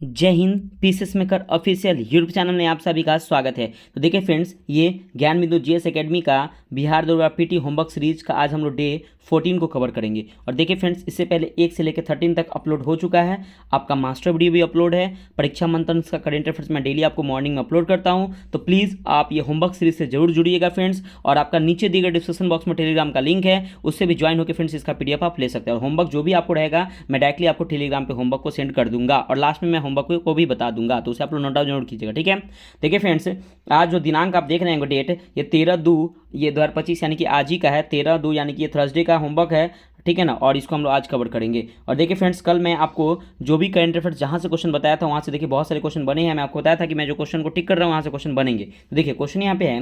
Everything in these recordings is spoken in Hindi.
जय Hind. Pieces maker official YouTube channel में आप सभी का स्वागत है। तो देखिए फ्रेंड्स, ये ज्ञान बिंदु जीएस एकेडमी का बिहार दौरा पीटी होमवर्क सीरीज का आज हम लोग डे 14 को कवर करेंगे। और देखिए फ्रेंड्स, इससे पहले 1 से लेकर 13 तक अपलोड हो चुका है। आपका मास्टर वीडियो भी अपलोड है। परीक्षा मंथन का करेंट अफेयर्स मैं डेली आपको मॉर्निंग में अपलोड करता हूँ। तो प्लीज़ आप ये होमवर्क सीरीज से जरूर जुड़िएगा फ्रेंड्स। और आपका नीचे दिए गए डिस्क्रिप्शन बॉक्स में टेलीग्राम का लिंक है, उससे भी ज्वाइन होकर फ्रेंड्स इसका पीडीएफ आप ले सकते हैं। और होमवर्क जो भी आपको रहेगा मैं डायरेक्टली आपको टेलीग्राम पे होमवर्क को सेंड कर दूंगा और लास्ट में मैं होमवर्क को भी बता दूंगा, तो उसे आप लोग नोट डाउन जरूर कीजिएगा। ठीक है, देखिए फ्रेंड्स, आज जो दिनांक आप देख रहे हैं डेट, ये 13/2 ये 2025 यानी कि आज ही का है। 13/2 यानी कि ये थर्सडे का होमवर्क है। ठीक है ना, और इसको हम लोग आज कवर करेंगे। और देखिए फ्रेंड्स, कल मैं आपको जो भी करंट अफेयर्स जहाँ से क्वेश्चन बताया था वहाँ से देखिए बहुत सारे क्वेश्चन बने हैं। मैं आपको बताया था कि मैं जो क्वेश्चन को टिक कर रहा हूँ वहाँ से क्वेश्चन बनेंगे। तो देखिए क्वेश्चन यहाँ पे है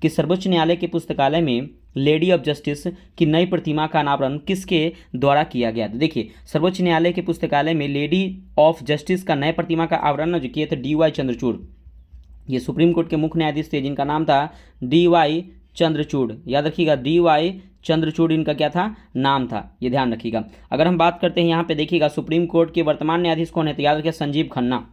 कि सर्वोच्च न्यायालय के पुस्तकालय में लेडी ऑफ जस्टिस की नई प्रतिमा का अनावरण किसके द्वारा किया गया? तो देखिए, सर्वोच्च न्यायालय के पुस्तकालय में लेडी ऑफ जस्टिस का नए प्रतिमा का आवरण जो किए थे DY चंद्रचूड़। ये सुप्रीम कोर्ट के मुख्य न्यायाधीश थे जिनका नाम था DY चंद्रचूड़। याद रखिएगा, DY चंद्रचूड़ इनका क्या था, नाम था, ये ध्यान रखिएगा। अगर हम बात करते हैं यहाँ पे देखिएगा सुप्रीम कोर्ट के वर्तमान न्यायाधीश कौन है, तो याद रखिए संजीव खन्ना।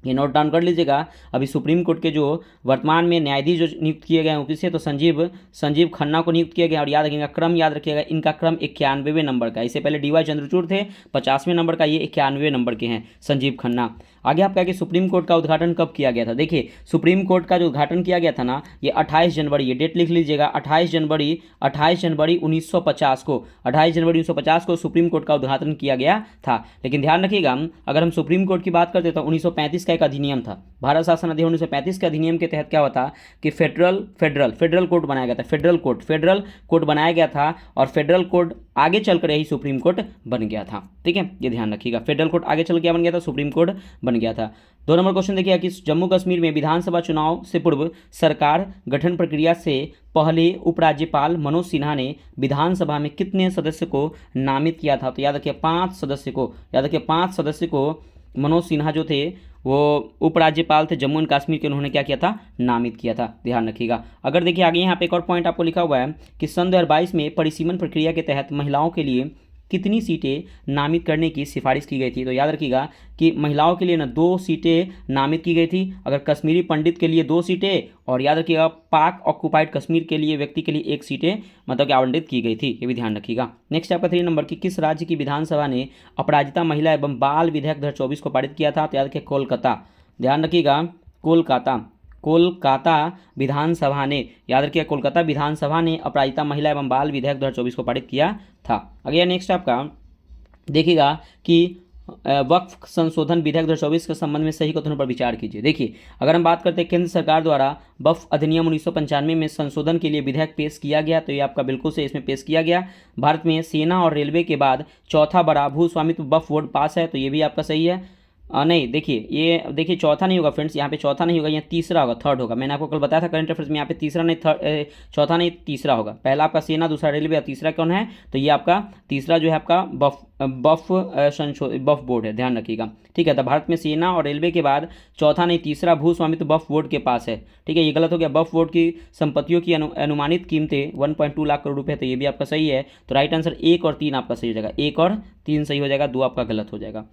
ये नोट डाउन कर लीजिएगा। अभी सुप्रीम कोर्ट के जो वर्तमान में न्यायाधीश जो नियुक्त किए गए हैं किससे, तो संजीव खन्ना को नियुक्त किया गया। और याद रखिएगा क्रम, याद रखिएगा इनका क्रम 91वें नंबर का। इससे पहले DY चंद्रचूड़ थे 50वें नंबर का, ये 91वें नंबर के हैं संजीव खन्ना। आगे आपका कि सुप्रीम कोर्ट का उद्घाटन कब किया गया था? देखिए, सुप्रीम कोर्ट का जो उद्घाटन किया गया था ना, ये 28 जनवरी, ये डेट लिख लीजिएगा, 28 जनवरी 1950 को, 28 जनवरी 1950 को सुप्रीम कोर्ट का उद्घाटन किया गया था। लेकिन ध्यान रखिएगा, अगर हम सुप्रीम कोर्ट की बात करते तो 1935 का एक अधिनियम था, भारत शासन अधिनियम 1935 के अधिनियम के तहत क्या होता कि फेडरल कोर्ट बनाया गया था। फेडरल कोर्ट बनाया गया था और फेडरल कोर्ट आगे चलकर यही सुप्रीम कोर्ट बन गया था। ठीक है, ये ध्यान रखिएगा, फेडरल कोर्ट आगे चल क्या बन गया था, सुप्रीम कोर्ट बन गया था। 2 नंबर क्वेश्चन देखिए कि जम्मू कश्मीर में विधानसभा चुनाव से पूर्व सरकार गठन प्रक्रिया से पहले उपराज्यपाल मनोज सिन्हा ने विधानसभा में कितने सदस्य को नामित किया था? तो याद रखिए 5 सदस्य को, याद रखिए 5 सदस्य को मनोज सिन्हा जो थे वो उपराज्यपाल थे जम्मू एंड कश्मीर के, उन्होंने क्या किया था, नामित किया था। ध्यान रखिएगा। अगर देखिए आगे यहाँ पे एक और पॉइंट आपको लिखा हुआ है कि सन 2022 में परिसीमन प्रक्रिया के तहत महिलाओं के लिए कितनी सीटें नामित करने की सिफारिश की गई थी? तो याद रखिएगा कि महिलाओं के लिए ना 2 सीटें नामित की गई थी। अगर कश्मीरी पंडित के लिए 2 सीटें, और याद रखिएगा पाक ऑक्युपाइड कश्मीर के लिए व्यक्ति के लिए 1 सीटें मतलब कि आवंटित की गई थी, ये भी ध्यान रखिएगा। नेक्स्ट आपका 3 नंबर की किस राज्य की विधानसभा ने अपराजिता महिला एवं बाल विधेयक 2024 को पारित किया था? तो याद रखिए कोलकाता। ध्यान रखिएगा, कोलकाता विधानसभा ने, याद रखिए कोलकाता विधानसभा ने अपराजिता महिला एवं बाल विधेयक 2024 को पारित किया था। अगला नेक्स्ट आपका देखिएगा कि वक्फ संशोधन विधेयक 2024 के संबंध में सही कथनों पर विचार कीजिए। देखिए, अगर हम बात करते हैं केंद्र सरकार द्वारा वक्फ अधिनियम 1995 में संशोधन के लिए विधेयक पेश किया गया, तो ये आपका बिल्कुल से इसमें पेश किया गया। भारत में सेना और रेलवे के बाद चौथा बड़ा भू स्वामित्व वक्फ बोर्ड पास है, तो ये भी आपका सही है। नहीं, देखिए ये देखिए चौथा नहीं होगा फ्रेंड्स, यहाँ पे चौथा नहीं होगा, यहाँ तीसरा होगा, थर्ड होगा। मैंने आपको कल बताया था करंट अफेयर्स में, यहाँ पे तीसरा नहीं, चौथा नहीं तीसरा होगा। पहला आपका सेना, दूसरा रेलवे और तीसरा कौन है, तो ये आपका तीसरा जो है आपका वक्फ बोर्ड है, ध्यान रखिएगा। ठीक है, तो भारत में सेना और रेलवे के बाद चौथा नहीं तीसरा भू स्वामित्व वक्फ बोर्ड के पास है। ठीक है, ये गलत हो गया। वक्फ बोर्ड की संपत्तियों की अनुमानित कीमतें 1.2 लाख करोड़ रुपये, तो ये भी आपका सही है। तो राइट आंसर 1 और 3 आपका सही हो जाएगा, 1 और 3 सही हो जाएगा, 2 आपका गलत हो जाएगा।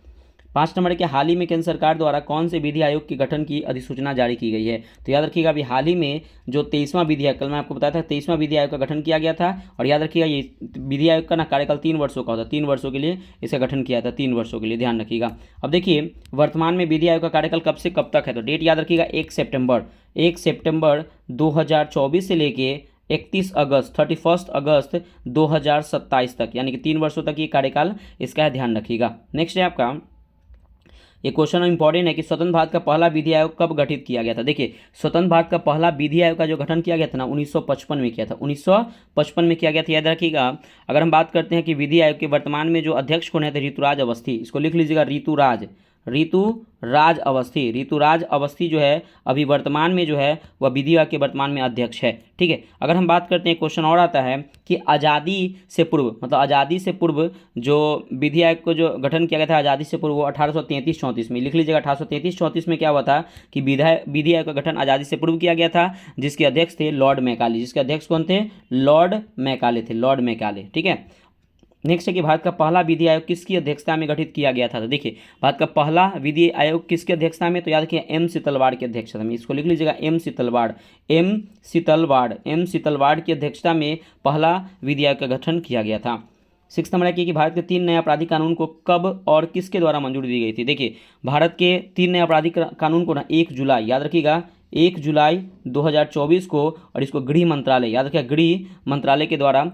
5 नंबर के हाल ही में केंद्र सरकार द्वारा कौन से विधि आयोग के गठन की अधिसूचना जारी की गई है? तो याद रखिएगा अभी हाल ही में जो 23वां विधि आयोग, कल मैं आपको बताया था 23वां विधि आयोग का गठन किया गया था। और याद रखिएगा ये विधि आयोग का ना कार्यकाल 3 वर्षों का होता है, 3 वर्षों के लिए इसका गठन किया था, 3 वर्षों के लिए, ध्यान रखिएगा। अब देखिए वर्तमान में विधि आयोग का कार्यकाल कब से कब तक है, तो डेट याद रखिएगा 1 सितंबर 2024 से लेके 31 अगस्त 2027 तक, यानी कि 3 वर्षों तक ये कार्यकाल इसका है, ध्यान रखिएगा। नेक्स्ट है आपका ये क्वेश्चन इंपॉर्टेंट है कि स्वतंत्र भारत का पहला विधि आयोग कब गठित किया गया था? देखिए, स्वतंत्र भारत का पहला विधि आयोग का जो गठन किया गया था ना 1955 में किया था, 1955 में किया गया था, याद रखिएगा। अगर हम बात करते हैं कि विधि आयोग के वर्तमान में जो अध्यक्ष कौन है, तो ऋतुराज अवस्थी, इसको लिख लीजिएगा ऋतुराज अवस्थी जो है अभी वर्तमान में जो है वह विधि आयोग के वर्तमान में अध्यक्ष है। ठीक है, अगर हम बात करते हैं क्वेश्चन और आता है कि आज़ादी से पूर्व, मतलब आज़ादी से पूर्व जो विधि आयोग को जो गठन किया गया था आज़ादी से पूर्व, वो 1833-34 में, लिख लीजिएगा 1833-34 में क्या हुआ था कि विधि आयोग का गठन आज़ादी से पूर्व किया गया था, जिसके अध्यक्ष थे लॉर्ड मैकाले। जिसके अध्यक्ष कौन थे? लॉर्ड मैकाले थे, लॉर्ड मैकाले। ठीक है, नेक्स्ट है कि भारत का पहला विधि आयोग किसकी अध्यक्षता में गठित किया गया था। तो देखिए भारत का पहला विधि आयोग किसकी अध्यक्षता में, तो याद रखिए एम शीतलवाड़ की अध्यक्षता में, इसको लिख लीजिएगा एम शीतलवाड़, एम शीतलवाड़ की अध्यक्षता में पहला विधि आयोग का गठन किया गया था। 6 नंबर है कि भारत के 3 नए आपराधिक कानून को कब और किसके द्वारा मंजूरी दी गई थी। देखिए भारत के 3 नए आपराधिक कानून को ना 1 जुलाई, याद रखिएगा 1 जुलाई 2024 को, और इसको गृह मंत्रालय, याद रखिएगा गृह मंत्रालय के द्वारा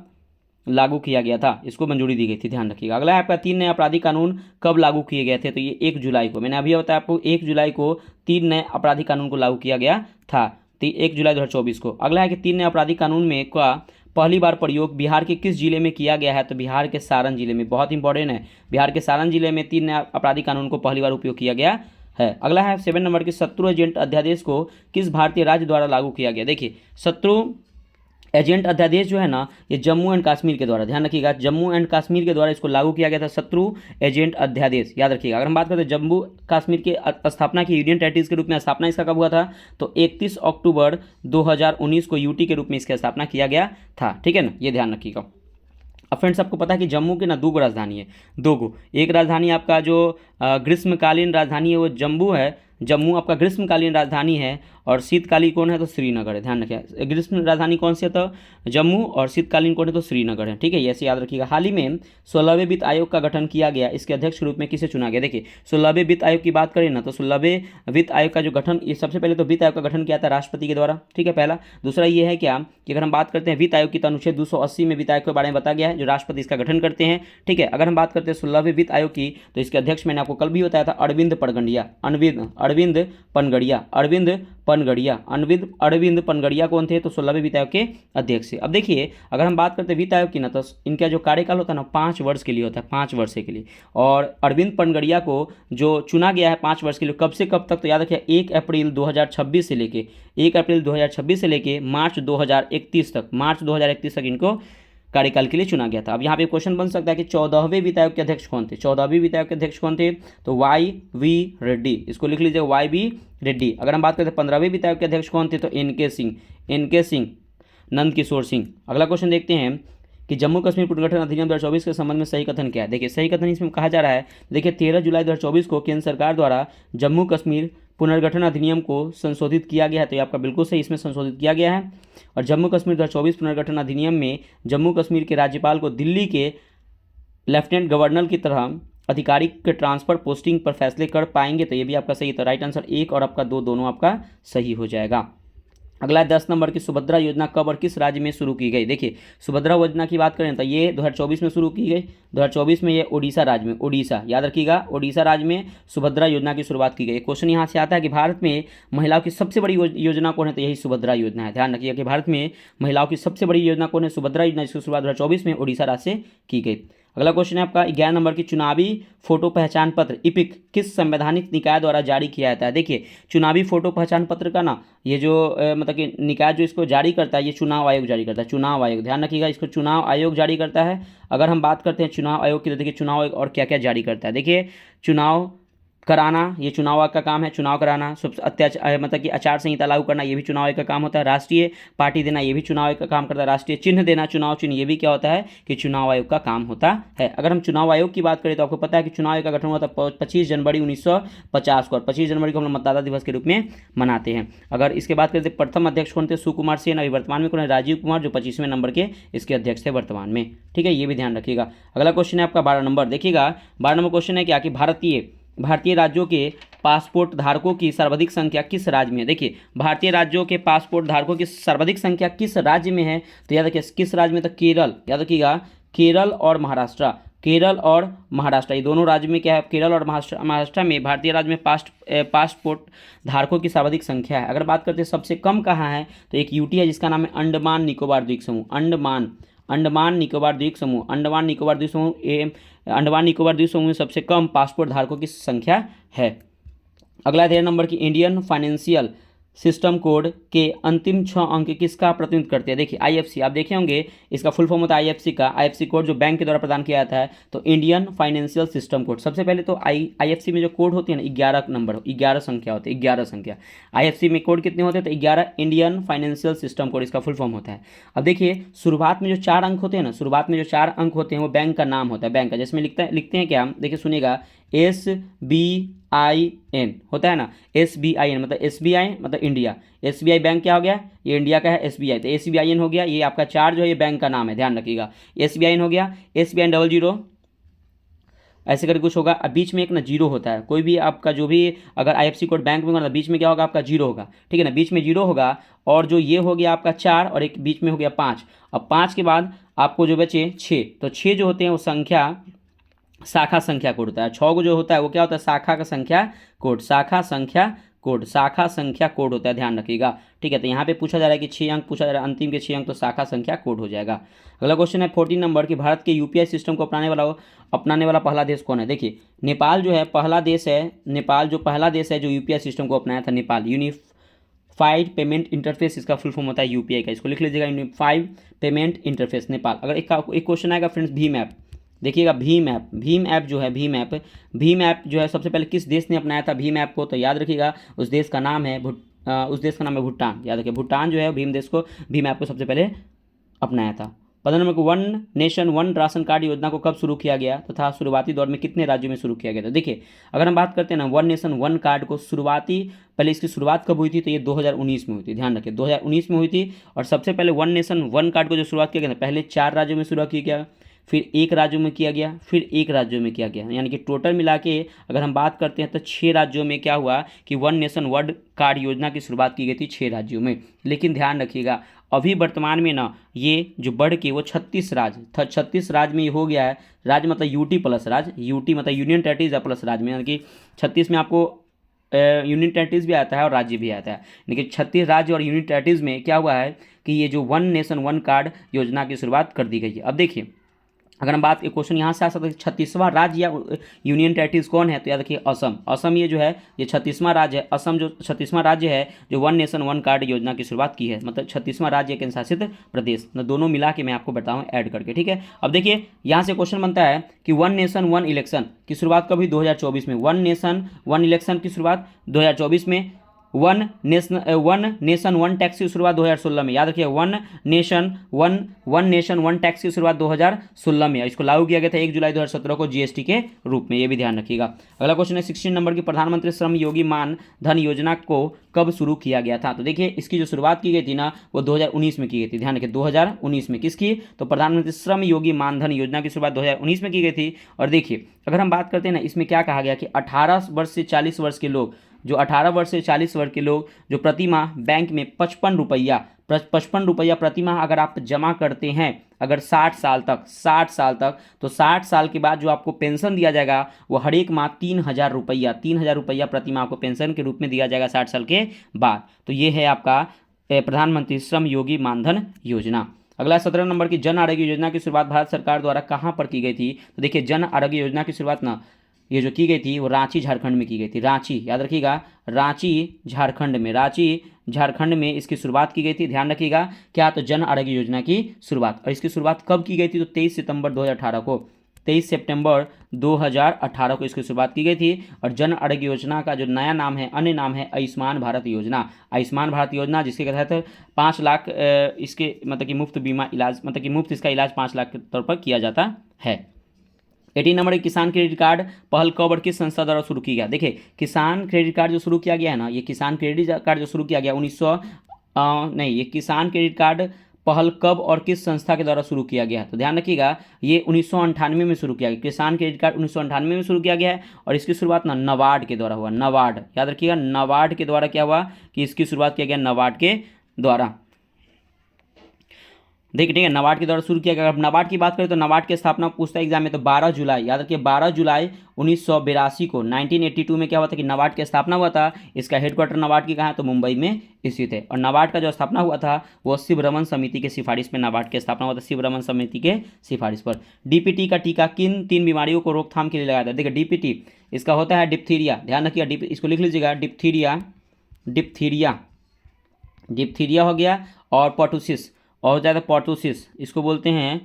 लागू किया गया था, इसको मंजूरी दी गई थी, ध्यान रखिएगा। अगला है आपका 3 नए आपराधिक कानून कब लागू किए गए थे, तो ये 1 जुलाई को, मैंने अभी बताया आपको 1 जुलाई को 3 नए आपराधिक कानून को लागू किया गया था, 1 जुलाई 2024 को। अगला है कि 3 नए आपराधिक कानून में का पहली बार प्रयोग बिहार के किस जिले में किया गया है, तो बिहार के सारण जिले में, बहुत इंपॉर्टेंट है, बिहार के सारण जिले में 3 नए आपराधिक कानून को पहली बार उपयोग किया गया है। अगला है 7 नंबर के शत्रु एजेंट अध्यादेश को किस भारतीय राज्य द्वारा लागू किया गया। देखिए शत्रु एजेंट अध्यादेश जो है ना, ये जम्मू एंड कश्मीर के द्वारा, ध्यान रखिएगा जम्मू एंड कश्मीर के द्वारा इसको लागू किया गया था, शत्रु एजेंट अध्यादेश, याद रखिएगा। अगर हम बात करते हैं जम्मू कश्मीर के स्थापना की, यूनियन टेरिटरीज के रूप में स्थापना इसका कब हुआ था, तो 31 अक्टूबर 2019 को यूटी के रूप में इसकी स्थापना किया गया था, ठीक है ना, ये ध्यान रखिएगा। अब फ्रेंड्स आपको पता है कि जम्मू के ना 2 राजधानी है, 2 एक राजधानी आपका जो ग्रीष्मकालीन राजधानी है वो जम्मू है, जम्मू आपका ग्रीष्मकालीन राजधानी है, और शीतकालीन कौन है, तो श्रीनगर है, ध्यान रखिए ग्रीष्म राजधानी कौन सी है, तो जम्मू, और शीतकालीन कौन है, तो श्रीनगर है, ठीक है, ऐसे याद रखिएगा। हाल ही में 16वें वित्त आयोग का गठन किया गया, इसके अध्यक्ष के रूप में किसे चुना गया। देखिए 16वें वित्त आयोग की बात करें ना, तो 16वें वित्त आयोग का जो गठन, ये सबसे पहले तो वित्त आयोग का गठन किया था राष्ट्रपति के द्वारा, ठीक है पहला। दूसरा ये है क्या कि अगर हम बात करते हैं वित्त आयोग की, तो अनुच्छेद 280 में वित्त आयोग के बारे में बताया गया है, जो राष्ट्रपति इसका गठन करते हैं, ठीक है। अगर हम बात करते हैं 16वें वित्त आयोग की, तो इसके अध्यक्ष मैंने आपको कल भी बताया था अरविंद पनगड़िया, अरविंद पनगड़िया कौन थे, तो 16वें वित्त आयोग के अध्यक्ष थे। अब देखिए अगर हम बात करते हैं वित्त आयोग की ना, तो इनका जो कार्यकाल होता है ना 5 वर्ष के लिए होता है, 5 वर्ष के लिए, और अरविंद पनगड़िया को जो चुना गया है 5 वर्ष के लिए, कब से कब तक, तो याद रखिए 1 अप्रैल 2026 से लेके, 1 अप्रैल 2026 से लेके मार्च 2031 तक इनको कार्यकाल के लिए चुना गया था। अब यहाँ पे क्वेश्चन बन सकता है कि 14वें वित्त आयोग के अध्यक्ष कौन थे, 14वें वित्त आयोग के अध्यक्ष कौन थे, तो YV रेड्डी, इसको लिख लीजिए YV रेड्डी। अगर हम बात करते हैं 15वें वित्त आयोग के अध्यक्ष कौन थे, तो NK सिंह, नंद किशोर सिंह। अगला क्वेश्चन देखते हैं कि जम्मू कश्मीर पुनर्गठन अधिनियम 2024 के संबंध में सही कथन क्या है। देखिए सही कथन इसमें कहा जा रहा है, देखिए 13 जुलाई 2024 को केंद्र सरकार द्वारा जम्मू कश्मीर पुनर्गठन अधिनियम को संशोधित किया गया है, तो ये आपका बिल्कुल सही, इसमें संशोधित किया गया है। और जम्मू कश्मीर 2024 पुनर्गठन अधिनियम में जम्मू कश्मीर के राज्यपाल को दिल्ली के लेफ्टिनेंट गवर्नर की तरह आधिकारिक के ट्रांसफर पोस्टिंग पर फैसले कर पाएंगे, तो ये भी आपका सही है। तो राइट आंसर 1 और आपका 2 दोनों आपका सही हो जाएगा। अगला 10 नंबर की सुभद्रा योजना कब और किस राज्य में शुरू की गई। देखिए सुभद्रा योजना की बात करें तो ये 2024 में शुरू की गई, 2024 में ये ओडिशा राज्य में, ओडिशा याद रखिएगा, ओडिशा राज्य में सुभद्रा योजना की शुरुआत की गई। क्वेश्चन यहाँ से आता है कि भारत में महिलाओं की सबसे बड़ी योजना कौन है, तो यही सुभद्रा योजना है। ध्यान रखिएगा कि भारत में महिलाओं की सबसे बड़ी योजना कौन है, सुभद्रा योजना, जिसकी शुरुआत 2024 में ओडिशा राज्य से की गई। अगला क्वेश्चन है आपका 11 नंबर की चुनावी फोटो पहचान पत्र इपिक किस संवैधानिक निकाय द्वारा जारी किया जाता है। देखिए चुनावी फोटो पहचान पत्र का ना ये जो मतलब कि निकाय जो इसको जारी करता है, ये चुनाव आयोग जारी करता है, चुनाव आयोग, ध्यान रखिएगा इसको चुनाव आयोग जारी करता है। अगर हम बात करते हैं चुनाव आयोग की, तो देखिए चुनाव आयोग और क्या क्या जारी करता है। देखिए चुनाव कराना, ये चुनाव आयोग का काम है, चुनाव कराना, मतलब कि आचार संहिता लागू करना, ये भी चुनाव आयोग का काम होता है। राष्ट्रीय पार्टी देना, ये भी चुनाव आयोग का काम करता है। राष्ट्रीय चिन्ह देना, चुनाव चिन्ह, ये भी क्या होता है कि चुनाव आयोग का काम होता है। अगर हम चुनाव आयोग की बात करें तो आपको पता है कि चुनाव आयोग का गठन हुआ था 25 जनवरी 1950 को, और 25 जनवरी को हम लोग मतदाता दिवस के रूप में मनाते हैं। अगर इसके बात करें तो प्रथम अध्यक्ष कौन थे, सुकुमार सेन। अभी वर्तमान में कौन है, राजीव कुमार, जो 25वें नंबर के इसके अध्यक्ष थे वर्तमान में, ठीक है, ये भी ध्यान रखिएगा। अगला क्वेश्चन है आपका 12 नंबर, देखिएगा 12 नंबर क्वेश्चन है क्या कि भारतीय राज्यों के पासपोर्ट धारकों की सर्वाधिक संख्या किस राज्य में है। देखिए भारतीय राज्यों के पासपोर्ट धारकों की सर्वाधिक संख्या किस राज्य में है, तो याद रखिए किस राज्य में, तो केरल, याद रखिएगा केरल और महाराष्ट्र, केरल और महाराष्ट्र, ये दोनों राज्य में क्या है, केरल और महाराष्ट्र में भारतीय राज्य में पासपोर्ट धारकों की सर्वाधिक संख्या है। अगर बात करते हैं सबसे कम कहाँ है, तो एक यूटी है जिसका नाम है अंडमान निकोबार द्वीप समूह, अंडमान निकोबार द्वीप समूह, अंडमान निकोबार द्वीप समूह में सबसे कम पासपोर्ट धारकों की संख्या है। अगला 13 नंबर की इंडियन फाइनेंशियल सिस्टम कोड के अंतिम 6 अंक किसका प्रतिनिधित्व करते हैं? देखिए आईएफसी, आप देखे होंगे इसका फुल फॉर्म होता है आईएफसी का। आईएफसी कोड जो बैंक के द्वारा प्रदान किया जाता है, तो इंडियन फाइनेंशियल सिस्टम कोड। सबसे पहले तो आईएफसी में जो कोड होते हैं ना, 11 नंबर, 11 संख्या होते हैं, 11 संख्या। आईएफसी में कोड कितने होते हैं? तो 11, इंडियन फाइनेंशियल सिस्टम कोड इसका फुल फॉर्म होता है। अब देखिए शुरुआत में जो 4 अंक होते हैं ना, शुरुआत में जो 4 अंक होते हैं वो बैंक का नाम होता है, बैंक का। जिसमें लिखते हैं क्या, देखिए सुनिएगा, SBIN होता है ना, SBIN मतलब SBI मतलब इंडिया। SBI बैंक क्या हो गया? ये इंडिया का है SBI, तो SBIN हो गया। ये आपका 4 जो है ये बैंक का नाम है, ध्यान रखिएगा। SBIN हो गया, SBIN 00 ऐसे करके कुछ होगा। अब बीच में एक ना जीरो होता है, कोई भी आपका जो भी अगर आईएफसी कोड बैंक में होगा तो बीच में क्या होगा? आपका जीरो होगा, ठीक है ना, बीच में जीरो होगा। और जो ये हो गया आपका 4 और एक बीच में हो गया 5। अब 5 के बाद आपको जो बचे 6, तो 6 जो होते हैं वो संख्या शाखा संख्या कोड होता है। 6 को जो होता है वो क्या होता है? शाखा का संख्या कोड, शाखा संख्या कोड, शाखा संख्या कोड होता है, ध्यान रखिएगा, ठीक है। तो यहाँ पे पूछा जा रहा है कि 6 अंक पूछा जा रहा है, अंतिम के 6 अंक, तो शाखा संख्या कोड हो जाएगा। अगला क्वेश्चन है 14 नंबर की, भारत के यूपीआई सिस्टम को अपनाने वाला पहला देश कौन है? देखिए नेपाल जो है पहला देश है, नेपाल जो पहला देश है जो यूपीआई सिस्टम को अपनाया था, नेपाल। यूनिफाइड पेमेंट इंटरफेस इसका फुल फॉर्म होता है यूपीआई का, इसको लिख लीजिएगा, यूनिफाइड पेमेंट इंटरफेस नेपाल। अगर एक क्वेश्चन आएगा फ्रेंड्स, भीम ऐप, देखिएगा भीम ऐप जो है, भीम ऐप जो है सबसे पहले किस देश ने अपनाया था भीम ऐप को? तो याद रखिएगा उस देश का नाम है भूटान। याद रखिए भूटान जो है भीम ऐप को सबसे पहले अपनाया था। 15 नंबर को, one nation one ration card योजना को कब शुरू किया गया तथा शुरुआती दौर में कितने राज्यों में शुरू किया गया था? देखिए अगर हम बात करते हैं ना वन नेशन वन कार्ड को, पहले इसकी शुरुआत कब हुई थी? तो ये 2019 में हुई थी, ध्यान रखिए 2019 में हुई थी। और सबसे पहले वन नेशन वन कार्ड को जो शुरुआत किया गया था, पहले 4 राज्यों में शुरुआत किया गया, फिर 1 राज्यों में किया गया, फिर 1 राज्यों में किया गया, यानी कि टोटल मिला के अगर हम बात करते हैं तो 6 राज्यों में क्या हुआ कि वन नेशन वन कार्ड योजना की शुरुआत की गई थी 6 राज्यों में। लेकिन ध्यान रखिएगा अभी वर्तमान में ना ये जो बढ़ के वो 36 राज्य में ये हो गया है। राज्य मतलब यूटी प्लस राज्य, यूटी मतलब यूनियन टेरिटरीज प्लस राज्य में, यानी कि 36 में आपको यूनियन टेरिटरीज भी आता है और राज्य भी आता है, यानी कि 36 राज्य और यूनियन टेरिटरीज में क्या हुआ है कि ये जो वन नेशन वन कार्ड योजना की शुरुआत कर दी गई है। अब देखिए अगर हम बात क्वेश्चन यहाँ से आ सकते हैं 36वां राज्य या यूनियन टेरिटरीज कौन है? तो याद रखिए असम ये जो है ये 36वां राज्य है। असम जो 36वां राज्य है जो वन नेशन वन कार्ड योजना की शुरुआत की है, मतलब 36वां राज्य केंद्र शासित प्रदेश, न दोनों मिला के मैं आपको बताऊँ ऐड करके, ठीक है। अब देखिए यहाँ से क्वेश्चन बनता है कि वन नेशन वन इलेक्शन की शुरुआत कभी 2024 में, वन नेशन वन इलेक्शन की शुरुआत 2024 में, वन नेशन वन टैक्स की शुरुआत 2016 में। याद रखिए वन नेशन वन टैक्स की शुरुआत 2016 में, इसको लागू किया गया था 1 जुलाई 2017 को जीएसटी के रूप में, ये भी ध्यान रखिएगा। अगला क्वेश्चन है 16 नंबर की, प्रधानमंत्री श्रम योगी मान धन योजना को कब शुरू किया गया था? तो देखिए इसकी जो शुरुआत की गई थी ना वो 2019 में की गई थी, ध्यान रखिए 2019 में। किसकी? तो प्रधानमंत्री श्रम योगी मान धन योजना की शुरुआत 2019 में की गई थी। और देखिए अगर हम बात करते हैं ना इसमें क्या कहा गया कि 18 वर्ष से 40 वर्ष के लोग, जो 18 वर्ष से 40 वर्ष के लोग जो प्रति माह बैंक में 55 रुपया प्रति माह अगर आप जमा करते हैं, अगर 60 साल तक, तो 60 साल के बाद जो आपको पेंशन दिया जाएगा वो हर एक माह 3,000 रुपया प्रति माह को पेंशन के रूप में दिया जाएगा 60 साल के बाद। तो ये है आपका प्रधानमंत्री श्रम योगी मानधन योजना। अगला 17 नंबर की, जन आरोग्य योजना की शुरुआत भारत सरकार द्वारा कहाँ पर की गई थी? तो देखिए जन आरोग्य योजना की शुरुआत ना ये जो की गई थी वो रांची झारखंड में की गई थी, रांची, याद रखिएगा रांची झारखंड में इसकी शुरुआत की गई थी। ध्यान रखिएगा क्या? तो जन आरोग्य योजना की शुरुआत, और इसकी शुरुआत कब की गई थी? तो 23 सितंबर 2018 को, 23 सितंबर 2018 को इसकी शुरुआत की गई थी। और जन आरोग्य योजना का जो नया नाम है, अन्य नाम है आयुष्मान भारत योजना। आयुष्मान भारत योजना जिसके तहत 5 लाख इसके मतलब कि मुफ्त बीमा इलाज, मतलब कि मुफ्त इसका इलाज 5 लाख के तौर पर किया जाता है। 18 नंबर किसान क्रेडिट कार्ड पहल कब और किस संस्था द्वारा शुरू किया गया? देखिए किसान क्रेडिट कार्ड जो शुरू किया गया है ना, ये किसान क्रेडिट कार्ड जो शुरू किया गया ये किसान क्रेडिट कार्ड पहल कब और किस संस्था के द्वारा शुरू किया गया? तो ध्यान रखिएगा ये 1998 में शुरू किया गया। किसान क्रेडिट कार्ड 1998 में शुरू किया गया है और इसकी शुरुआत ना नबार्ड के द्वारा हुआ, नबार्ड, याद रखिएगा नबार्ड के द्वारा क्या हुआ कि इसकी शुरुआत किया गया नबार्ड के द्वारा। देखिए ठीक है, नबार्ड के द्वारा शुरू किया गया। अगर नबार्ड की बात करें तो नबार्ड की स्थापना पूछता है एग्जाम में, तो 12 जुलाई, याद रखिए 12 जुलाई 1982 को 1982 में क्या हुआ था कि नबार्ड की स्थापना हुआ था। इसका हेडक्वार्टर नबार्ड की कहाँ है? तो मुंबई में स्थित है। और नबार्ड का जो स्थापना हुआ था वो शिव रमन समिति के सिफारिश में नबार्ड की स्थापना हुआ था, शिव रमन समिति के सिफारिश पर। डीपीटी का टीका किन 3 बीमारियों को रोकथाम के लिए लगाया था? देखिए डीपीटी इसका होता है डिप्थीरिया, ध्यान रखिएगा इसको लिख लीजिएगा डिप्थीरिया डिप्थीरिया हो गया, और पर्टुसिस, और हो जाता है पर्टुसिस, इसको बोलते हैं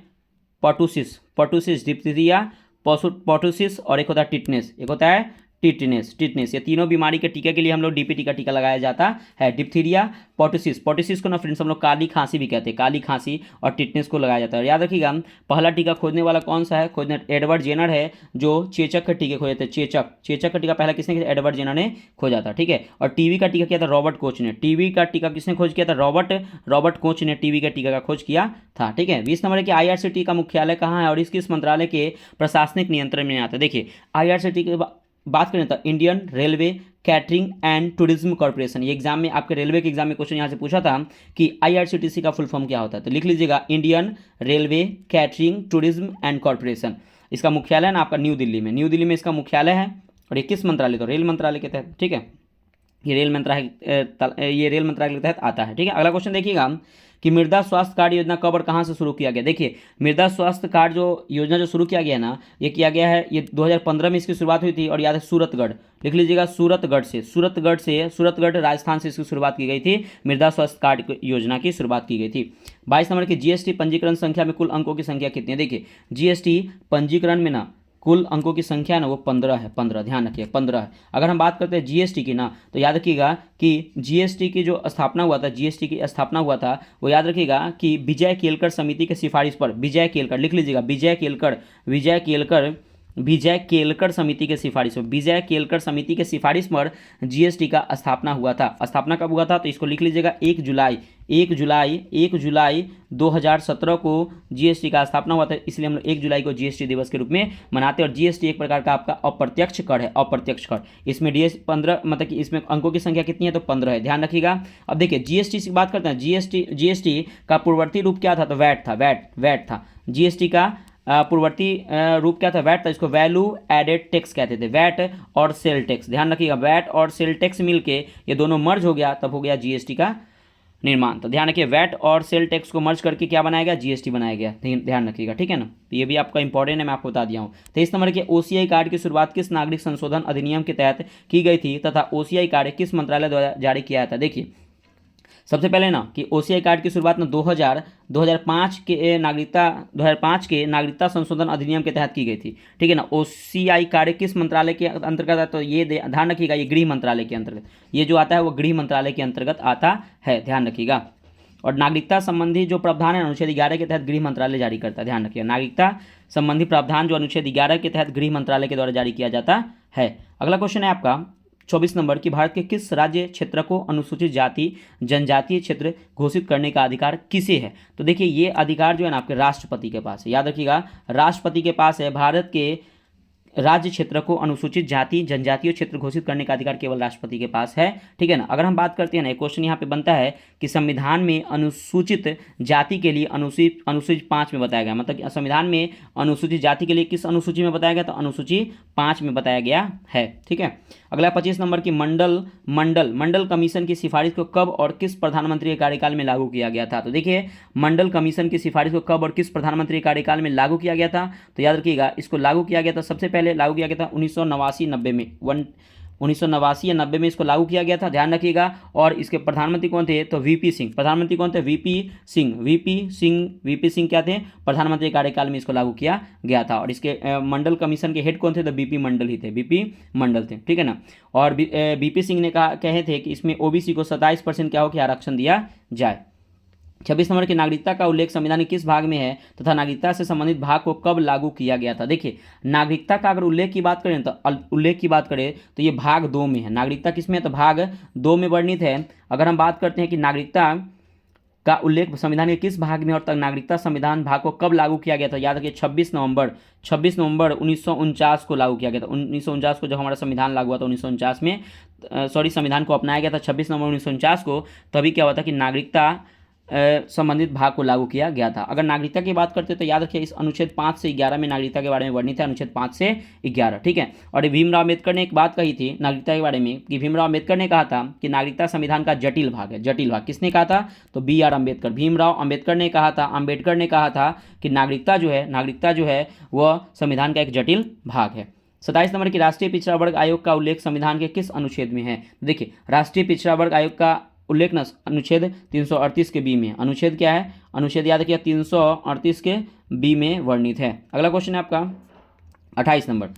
पर्टुसिस, पर्टुसिस, डिप्थीरिया, पर्टुसिस, और एक होता है टिटनेस, एक होता है टिटनेस, टिटनेस। ये तीनों बीमारी के टीके के लिए हम लोग डीपीटी का टीका लगाया जाता है। डिप्थीरिया, पर्टुसिस, पर्टुसिस को ना फ्रेंड्स हम लोग काली खांसी भी कहते हैं, काली खांसी, और टिटनेस को लगाया जाता है। और याद रखिएगा, पहला टीका खोजने वाला कौन सा है, खोजने एडवर्ड जेनर है, जो चेचक के टीके खोजे थे। चेचक, चेचक का टीका पहला किसने किया, एडवर्ड जेनर ने खोजा था, ठीक है। और टीबी का टीका किया था रॉबर्ट कोच ने, टीबी का टीका किसने खोज किया था, रॉबर्ट कोच ने टीबी के टीका का खोज किया था, ठीक है। 20 नंबर के IRCTC का मुख्यालय कहाँ है और इस किस मंत्रालय के प्रशासनिक नियंत्रण में आता है। देखिए IRCTC की बात करें तो Indian railway catering and tourism corporation. ये एग्जाम में आपके रेलवे के एग्जाम में क्वेश्चन यहाँ से पूछा था कि IRCTC का फुल फॉर्म क्या होता है, तो लिख लीजिएगा Indian railway catering tourism and corporation. इसका मुख्यालय ना आपका न्यू दिल्ली में, न्यू दिल्ली में इसका मुख्यालय है। और ये किस मंत्रालय, तो रेल मंत्रालय के तहत, ठीक है। ये रेल मंत्रालय के तहत आता है, ठीक है। अगला क्वेश्चन देखिएगा कि मृदा स्वास्थ्य कार्ड योजना कब और कहाँ से शुरू किया गया। देखिए मृदा स्वास्थ्य कार्ड जो योजना जो शुरू किया गया ना, ये किया गया है, ये 2015 में इसकी शुरुआत हुई थी। और याद है सूरतगढ़, लिख लीजिएगा सूरतगढ़ राजस्थान से इसकी शुरुआत की गई थी, मृदा स्वास्थ्य कार्ड योजना की शुरुआत की गई थी। 22 नंबर की GST पंजीकरण संख्या में कुल अंकों की संख्या कितनी है। देखिए GST पंजीकरण में ना कुल अंकों की संख्या ना वो 15 है, 15, ध्यान रखिए 15 है। अगर हम बात करते हैं GST की ना, तो याद रखिएगा कि GST की जो स्थापना हुआ था, GST की स्थापना हुआ था, वो याद रखिएगा कि विजय केलकर समिति के सिफारिश पर, विजय केलकर, लिख लीजिएगा विजय केलकर समिति के सिफारिश पर, विजय केलकर समिति के सिफारिश पर GST का स्थापना हुआ था। स्थापना कब हुआ था, तो इसको लिख लीजिएगा 1 जुलाई 2017 को GST का स्थापना हुआ था। इसलिए हम लोग 1 जुलाई को GST दिवस के रूप में मनाते हैं। और GST एक प्रकार का आपका अप्रत्यक्ष कर है, अप्रत्यक्ष कर। इसमें DS 15, मतलब कि इसमें अंकों की संख्या कितनी है, तो 15 है, ध्यान रखिएगा। अब देखिए GST की बात करते हैं, GST का पूर्ववर्ती रूप क्या था, तो वैट था, वैट था। GST का पूर्ववर्ती रूप क्या था, वैट था। इसको वैल्यू एडेड टैक्स कहते थे, वैट और सेल टैक्स, ध्यान रखिएगा। वैट और सेल टैक्स मिलके ये दोनों मर्ज हो गया, तब हो गया GST का निर्माण। तो ध्यान रखिए वैट और सेल टैक्स को मर्ज करके क्या बनाया गया, GST बनाया गया, ध्यान रखिएगा, ठीक है ना। तो ये भी आपका इंपॉर्टेंट है, मैं आपको बता दिया हूँ। 23 नंबर के OCI कार्ड की शुरुआत किस नागरिक संशोधन अधिनियम के तहत की गई थी तथा OCI कार्ड किस मंत्रालय द्वारा जारी किया था। देखिए सबसे पहले ना कि OCI कार्ड की शुरुआत ना 2005 के नागरिकता संशोधन अधिनियम के तहत की गई थी, ठीक है ना। OCI कार्ड किस मंत्रालय के अंतर्गत है, तो ये ध्यान रखिएगा, ये गृह मंत्रालय के अंतर्गत, ये जो आता है वो गृह मंत्रालय के अंतर्गत आता है, ध्यान रखिएगा। और नागरिकता संबंधी जो प्रावधान है अनुच्छेद 11 के तहत गृह मंत्रालय जारी करता है, ध्यान रखिएगा। नागरिकता संबंधी प्रावधान जो अनुच्छेद 11 के तहत गृह मंत्रालय के द्वारा जारी किया जाता है। अगला क्वेश्चन है आपका 24 नंबर की भारत के किस राज्य क्षेत्र को अनुसूचित जाति जनजातीय क्षेत्र घोषित करने का अधिकार किसे है। तो देखिए ये अधिकार जो है ना आपके राष्ट्रपति के पास है, याद रखिएगा राष्ट्रपति के पास है। भारत के राज्य क्षेत्र को अनुसूचित जाति जनजातीय क्षेत्र घोषित करने का अधिकार केवल राष्ट्रपति के पास है, ठीक है ना। अगर हम बात करते हैं ना, एक क्वेश्चन यहाँ पे बनता है कि संविधान में अनुसूचित जाति के लिए अनुसूची 5 में बताया गया, मतलब संविधान में अनुसूचित जाति के लिए किस अनुसूची में बताया गया, तो अनुसूची 5 में बताया गया है, ठीक है। अगला 25 नंबर की मंडल कमीशन की सिफारिश को कब और किस प्रधानमंत्री के कार्यकाल में लागू किया गया था। तो देखिए मंडल कमीशन की सिफारिश को कब और किस प्रधानमंत्री के कार्यकाल में लागू किया गया था, तो याद रखिएगा इसको लागू किया गया था, सबसे पहले लागू किया गया था 1989-90 में, 1989 या 90 में इसको लागू किया गया था, ध्यान रखिएगा। और इसके प्रधानमंत्री कौन थे, तो VP सिंह, प्रधानमंत्री कौन थे, VP सिंह क्या थे, प्रधानमंत्री कार्यकाल में इसको लागू किया गया था। और इसके मंडल कमीशन के हेड कौन थे, तो BP मंडल ही थे, BP मंडल थे, ठीक है ना। और BP सिंह ने कहे थे कि इसमें OBC को 27% क्या हो कि आरक्षण दिया जाए। 26 नंबर की नागरिकता का उल्लेख संविधान के किस भाग में है तथा नागरिकता से संबंधित भाग को कब लागू किया गया था। देखिए नागरिकता का अगर उल्लेख की बात करें तो ये भाग 2 में है। नागरिकता किस में है, तो भाग 2 में वर्णित है। अगर हम बात करते हैं कि नागरिकता का उल्लेख संविधान के किस भाग में और तक नागरिकता संविधान भाग को कब लागू किया गया था, याद रखिए 26 नवंबर 1949 को लागू किया गया था। 1949 को जब हमारा संविधान लागू हुआ था 1949 में, संविधान को अपनाया गया था 26 नवंबर 1949 को, तभी क्या हुआ था कि नागरिकता संबंधित भाग को लागू किया गया था। अगर नागरिकता की बात करते हैं तो याद रखिए इस अनुच्छेद 5 से 11 में नागरिकता के बारे में वर्णित है, अनुच्छेद 5 से 11, ठीक है। और भीमराव अम्बेडकर ने एक बात कही थी नागरिकता के बारे में कि भीमराव अम्बेडकर ने कहा था कि नागरिकता संविधान का जटिल भाग है। जटिल भाग किसने कहा था, तो BR अम्बेडकर, भीमराव अम्बेडकर ने कहा था कि नागरिकता जो है वह संविधान का एक जटिल भाग है। 27 नंबर की राष्ट्रीय पिछड़ा वर्ग आयोग का उल्लेख संविधान के किस अनुच्छेद में है। देखिए राष्ट्रीय पिछड़ा वर्ग आयोग का उल्लेख न अनुच्छेद 338 के बी में, अनुच्छेद क्या है, अनुच्छेद याद किया 338 के बी में वर्णित है। अगला क्वेश्चन है आपका 28 नंबर,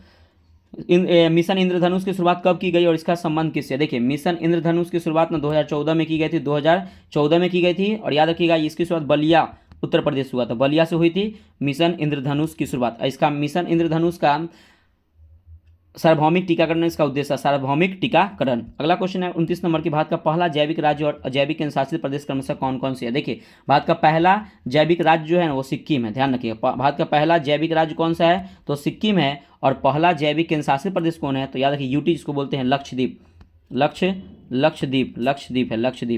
मिशन इंद्रधनुष की शुरुआत कब की गई और इसका संबंध किससे। देखिए मिशन इंद्रधनुष की शुरुआत ना 2014 में की गई थी, 2014 में की गई थी, और याद रखिएगा इसकी शुरुआत बलिया उत्तर प्रदेश हुआ था, बलिया से हुई थी मिशन इंद्रधनुष की शुरुआत। इसका मिशन इंद्रधनुष का सार्वभौमिक टीकाकरण इसका उद्देश्य, सार्वभौमिक टीकाकरण। अगला क्वेश्चन है 29 नंबर की, भारत का पहला जैविक राज्य और अजैविक केंद्र शासित प्रदेश क्रमशः कौन कौन से है। देखिए भारत का पहला जैविक राज्य जो है ना वो सिक्किम है, ध्यान रखिएगा। भारत का पहला जैविक राज्य कौन सा है, तो सिक्किम है। और पहला जैविक केंद्र शासित प्रदेश कौन है, तो याद रखिए यूटी जिसको बोलते हैं लक्षद्वीप, लक्षद्वीप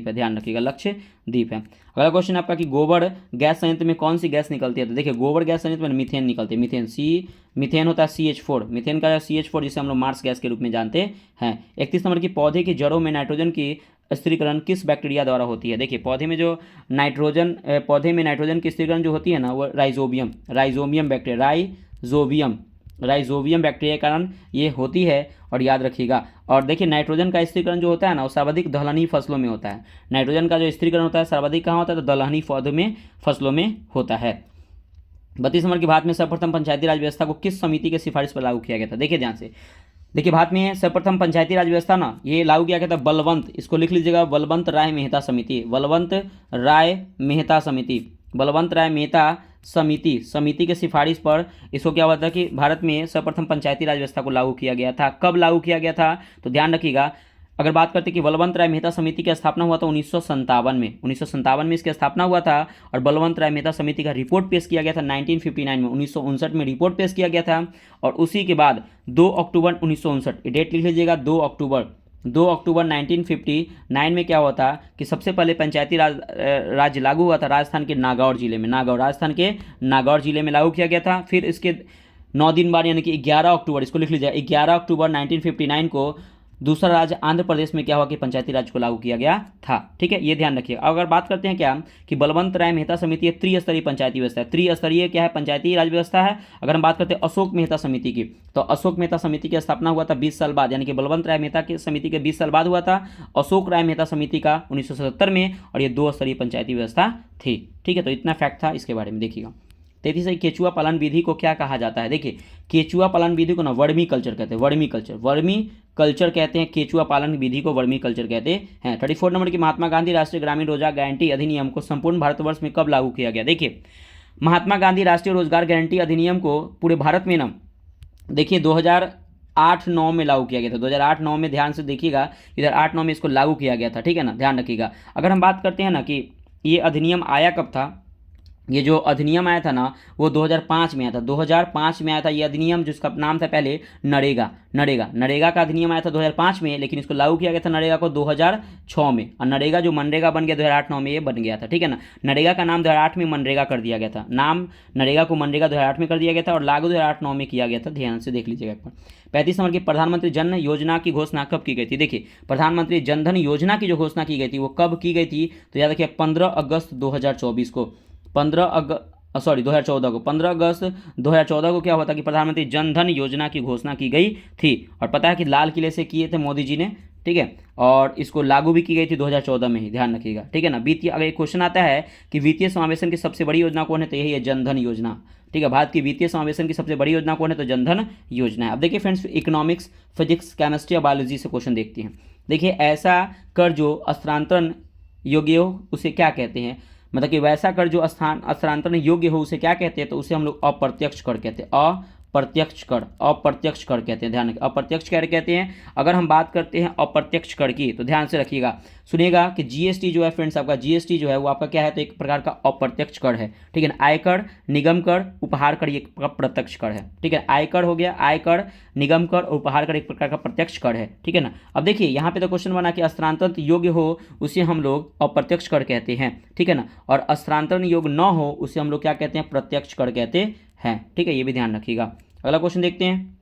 है, ध्यान रखिएगा लक्षद्वीप है। अगला क्वेश्चन आपका कि गोबर गैस संयंत्र में कौन सी गैस निकलती है। तो देखिए गोबर गैस संयंत्र में मीथेन निकलती है, मीथेन होता है CH4, मीथेन का CH4 जिसे हम लोग मार्स गैस के रूप में जानते हैं। 31 नंबर की, पौधे की जड़ों में नाइट्रोजन की स्थिरीकरण किस बैक्टीरिया द्वारा होती है। देखिए पौधे में नाइट्रोजन की स्थिरीकरण जो होती है ना वो राइजोबियम बैक्टीरिया, राइजोबियम बैक्टीरिया के कारण ये होती है, और याद रखिएगा। और देखिए नाइट्रोजन का स्थिरीकरण जो होता है ना वो सर्वाधिक दलहनी फसलों में होता है। नाइट्रोजन का जो स्थिरीकरण होता है सर्वाधिक कहाँ होता है, तो दलहनी फसलों में होता है। 32 नंबर की, भारत में सर्वप्रथम पंचायती राज व्यवस्था को किस समिति के सिफारिश पर लागू किया गया था। देखिए ध्यान से, देखिए भारत में सर्वप्रथम पंचायती राज व्यवस्था ना ये लागू किया गया था बलवंत, इसको लिख लीजिएगा, बलवंत राय मेहता समिति के सिफारिश पर इसको क्या हुआ था कि भारत में सर्वप्रथम पंचायती राज व्यवस्था को लागू किया गया था। कब लागू किया गया था, तो ध्यान रखिएगा। अगर बात करते कि बलवंत राय मेहता समिति की स्थापना हुआ था 1957 में इसकी स्थापना हुआ था। और बलवंत राय मेहता समिति का रिपोर्ट पेश किया गया था 1959 में, 1959 में रिपोर्ट पेश किया गया था। और उसी के बाद 2 अक्टूबर 1959, डेट लिख लीजिएगा, 2 अक्टूबर 1959 में क्या हुआ था कि सबसे पहले पंचायती राज्य लागू हुआ था राजस्थान के नागौर जिले में, राजस्थान के नागौर जिले में लागू किया गया था। फिर इसके 9 दिन बाद यानी कि 11 अक्टूबर, इसको लिख लीजिएगा, 11 अक्टूबर 1959 को दूसरा राज्य आंध्र प्रदेश में क्या हुआ कि पंचायती राज को लागू किया गया था। ठीक है, ये ध्यान रखिए। अगर बात करते हैं क्या कि बलवंत राय मेहता समिति एक त्रिस्तरीय पंचायती व्यवस्था है, त्रिस्तरीय क्या है, पंचायती राज व्यवस्था है। अगर हम बात करते हैं अशोक मेहता समिति की, तो अशोक मेहता समिति की स्थापना हुआ था 20 साल बाद, यानी कि बलवंत राय मेहता की समिति के 20 साल बाद हुआ था अशोक राय मेहता समिति का 1977 में, और ये 2 स्तरीय पंचायती व्यवस्था थी। ठीक है, तो इतना फैक्ट था इसके बारे में। देखिएगा 33 केचुआ पालन विधि को क्या कहा जाता है। देखिए केचुआ पालन विधि को ना वर्मी कल्चर कहते हैं, वर्मी कल्चर कहते हैं, केचुआ पालन विधि को वर्मी कल्चर कहते हैं। 34 नंबर की, महात्मा गांधी राष्ट्रीय ग्रामीण रोजगार गारंटी अधिनियम को संपूर्ण भारतवर्ष में कब लागू किया गया। देखिए महात्मा गांधी राष्ट्रीय रोजगार गारंटी अधिनियम को पूरे भारत में ना देखिए 2008-9 में लागू किया गया था, 2008-9 में, ध्यान से देखिएगा इधर 8-9 में इसको लागू किया गया था। ठीक है ना, ध्यान रखिएगा। अगर हम बात करते हैं ना कि ये अधिनियम आया कब था, ये जो अधिनियम आया था ना वो 2005 में आया था, 2005 में आया था ये अधिनियम, जिसका नाम था पहले नरेगा का अधिनियम आया था 2005 में, लेकिन इसको लागू किया गया था नरेगा को 2006 में। और नरेगा जो मनरेगा बन गया 2008-9 में ये बन गया था। ठीक है ना, नरेगा का नाम 2008 में मनरेगा कर दिया गया था, नाम नरेगा को मनरेगा 2008 में कर दिया गया था, और लागू 2008-9 में किया गया था। ध्यान से देख लीजिएगा एक बार। 35 नंबर की, प्रधानमंत्री जन योजना की घोषणा कब की गई थी। देखिए प्रधानमंत्री जनधन योजना की जो घोषणा की गई थी वो कब की गई थी, तो याद रखिए 15 अगस्त 2024 को, 15 अगस्त 2014 को क्या हुआ था कि प्रधानमंत्री जनधन योजना की घोषणा की गई थी। और पता है कि लाल किले से किए थे मोदी जी ने। ठीक है, और इसको लागू भी की गई थी 2014 में ही, ध्यान रखिएगा। ठीक है ना, वित्तीय, अगर एक क्वेश्चन आता है कि वित्तीय समावेशन की सबसे बड़ी योजना कौन है, तो यही है जनधन योजना। ठीक है, भारत की वित्तीय समावेशन की सबसे बड़ी योजना कौन है, तो जनधन योजना है। अब देखिए फ्रेंड्स, इकोनॉमिक्स, फिजिक्स, केमिस्ट्री और बायोलॉजी से क्वेश्चन देखते हैं। देखिए ऐसा कर जो स्थानांतरण योग्य हो उसे क्या कहते हैं, मतलब कि वैसा कर जो स्थानांतरण योग्य हो उसे क्या कहते हैं, तो उसे हम लोग अप्रत्यक्ष कर कहते हैं, अप्रत्यक्ष कर कहते हैं। ध्यान रखिए, अप्रत्यक्ष कर कहते हैं। अगर हम बात करते हैं अप्रत्यक्ष कर की, तो ध्यान से रखिएगा, सुनिएगा कि जीएसटी जो है फ्रेंड्स, आपका जीएसटी जो है वो आपका क्या है, तो एक प्रकार का अप्रत्यक्ष कर है। ठीक है ना, आयकर, निगम कर, उपहार कर, ये प्रत्यक्ष कर है। ठीक है, आयकर हो गया, आयकर, निगम कर और उपहार कर एक प्रकार का प्रत्यक्ष कर है। ठीक है ना, अब देखिए यहाँ पे तो क्वेश्चन बना कि स्थानांतरण योग्य हो उसे हम लोग अप्रत्यक्ष कर कहते हैं। ठीक है ना, और स्थानांतरण योग्य न हो उसे हम लोग क्या कहते हैं, प्रत्यक्ष कर कहते हैं। ठीक है, ये भी ध्यान रखिएगा। अगला क्वेश्चन देखते हैं,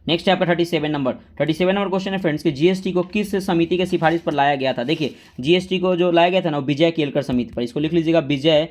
नेक्स्ट है आपका 37 नंबर क्वेश्चन है फ्रेंड्स कि जीएसटी को किस समिति के सिफारिश पर लाया गया था। देखिए जीएसटी को जो लाया गया था ना वो विजय केलकर समिति पर, इसको लिख लीजिएगा, विजय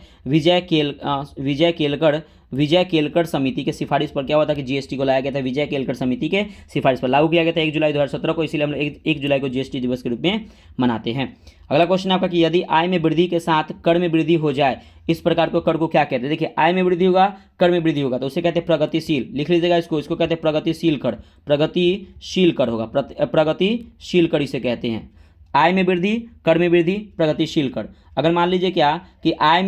विजय केलकर समिति के सिफारिश पर क्या हुआ था कि जीएसटी को लाया गया था, विजय केलकर समिति के सिफारिश पर लागू किया गया था 1 जुलाई 2017 को, इसीलिए हम लोग 1 जुलाई को जीएसटी दिवस के रूप में मनाते हैं। अगला क्वेश्चन आपका कि यदि आय में वृद्धि के साथ कर में वृद्धि हो जाए, इस प्रकार को कर को क्या कहते हैं? देखिए, आय में वृद्धि होगा, कर में वृद्धि होगा तो उसे कहते हैं प्रगतिशील। लिख लीजिएगा इसको कहते हैं प्रगतिशील कर, प्रगतिशील कर होगा, प्रगतिशील कर इसे कहते हैं। आय में वृद्धि, कर में वृद्धि, प्रगतिशील कर। अगर मान लीजिए क्या कि आय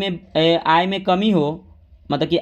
में कमी हो, मतलब कि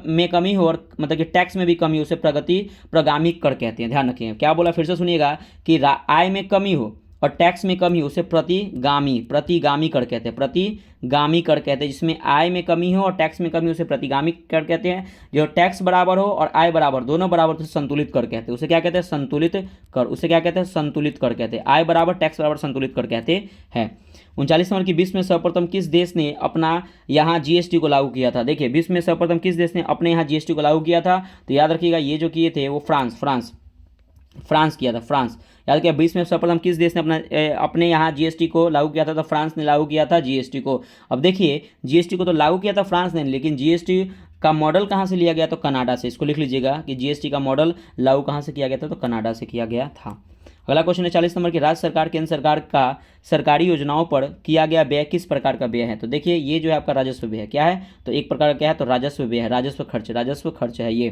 में कमी हो और मतलब कि टैक्स में भी कमी हो, उसे प्रगामी कर कहते हैं। ध्यान रखिए, क्या बोला फिर से सुनिएगा कि आय में कमी हो और टैक्स में कमी हो, उसे प्रतिगामी कर कहते हैं, प्रतिगामी कर कहते हैं। जिसमें आय में कमी हो और टैक्स में कमी हो, उसे प्रतिगामी कर कहते हैं। जो टैक्स बराबर हो और आय बराबर, दोनों बराबर, तो संतुलित कर कहते हैं, उसे क्या कहते हैं? संतुलित कर। उसे क्या कहते हैं? संतुलित कर कहते हैं। आय बराबर, टैक्स बराबर, संतुलित कर कहते हैं। 39 नंबर की विश्व में सर्वप्रथम किस देश ने अपना यहाँ जीएसटी को लागू किया था? देखिए, विश्व में सर्वप्रथम किस देश ने अपने यहाँ जीएसटी को लागू किया था? तो याद रखिएगा, ये जो किए थे वो फ्रांस किया था, फ्रांस। याद किया, 20 में सर्वप्रथम किस देश ने अपने यहाँ जीएसटी को लागू किया था? तो फ्रांस ने लागू किया था जीएसटी को। अब देखिए, जीएसटी को तो लागू किया था फ्रांस ने, लेकिन जीएसटी का मॉडल कहाँ से लिया गया? तो कनाडा से। इसको लिख लीजिएगा कि जीएसटी का मॉडल लागू कहाँ से किया गया था? तो कनाडा से किया गया था। अगला क्वेश्चन है 40 नंबर की, राज्य सरकार केंद्र सरकार का सरकारी योजनाओं पर किया गया व्यय किस प्रकार का व्यय है? तो देखिए, ये जो है आपका राजस्व व्यय है। क्या है? तो एक प्रकार का क्या है? तो राजस्व व्यय है, राजस्व खर्च है ये।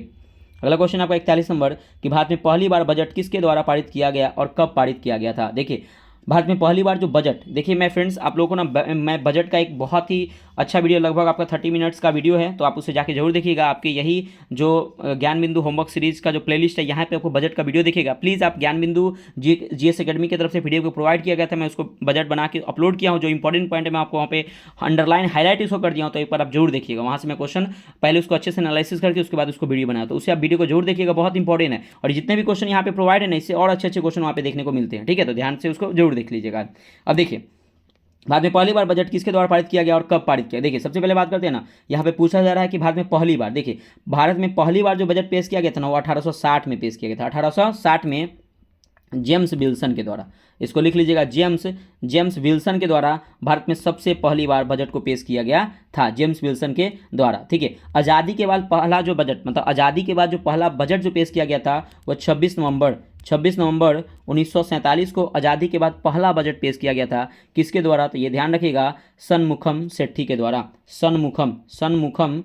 अगला क्वेश्चन आपका 41 नंबर कि भारत में पहली बार बजट किसके द्वारा पारित किया गया और कब पारित किया गया था? देखिए, भारत में पहली बार जो बजट, देखिए मैं फ्रेंड्स आप लोगों को ना मैं बजट का एक बहुत ही अच्छा वीडियो, लगभग आपका 30 मिनट्स का वीडियो है, तो आप उसे जाके जरूर देखिएगा। आपके यही जो ज्ञान बिंदु होमवर्क सीरीज का जो प्लेलिस्ट है, यहाँ पे आपको बजट का वीडियो दिखेगा। प्लीज़ आप ज्ञान बिंदु जीएस एकेडमी की तरफ से वीडियो को प्रोवाइड किया गया था, मैं उसको बजट बना के अपलोड किया हूँ। जो इंपॉर्टेंट पॉइंट है मैं आपको वहाँ पे अंडरलाइन हाईलाइट इसको कर दिया हूँ, तो एक बार आप जरूर देखिएगा। वहाँ से मैं क्वेश्चन पहले उसको अच्छे से एनालिसिस करके उसके बाद उसको वीडियो बनाया, तो उससे आप वीडियो को जरूर देखिएगा, बहुत इंपॉर्टेंट है। और जितने भी क्वेश्चन यहाँ पे प्रोवाइड है ना, इससे और अच्छे क्वेश्चन वहाँ पे देखने को मिलते हैं। ठीक है, तो ध्यान से उसको जरूर देख लीजिएगा। अब देखिए, भारत में पहली बार बजट किसके द्वारा पारित किया गया और कब पारित किया? देखिए, सबसे पहले बात करते हैं ना, यहाँ पे पूछा जा रहा है कि भारत में पहली बार, देखिए भारत में पहली बार जो बजट पेश किया गया था ना, वो 1860 में पेश किया गया था। 1860 में जेम्स विल्सन के द्वारा, इसको लिख लीजिएगा, जेम्स विल्सन के द्वारा भारत में सबसे पहली बार बजट को पेश किया गया था, जेम्स विल्सन के द्वारा। ठीक है, आज़ादी के बाद पहला जो बजट, मतलब आज़ादी के बाद जो पहला बजट जो पेश किया गया था वो 26 नवंबर 1947 को आज़ादी के बाद पहला बजट पेश किया गया था। किसके द्वारा? तो ये ध्यान रखिएगा, सनमुखम सेठी के द्वारा, सनमुखम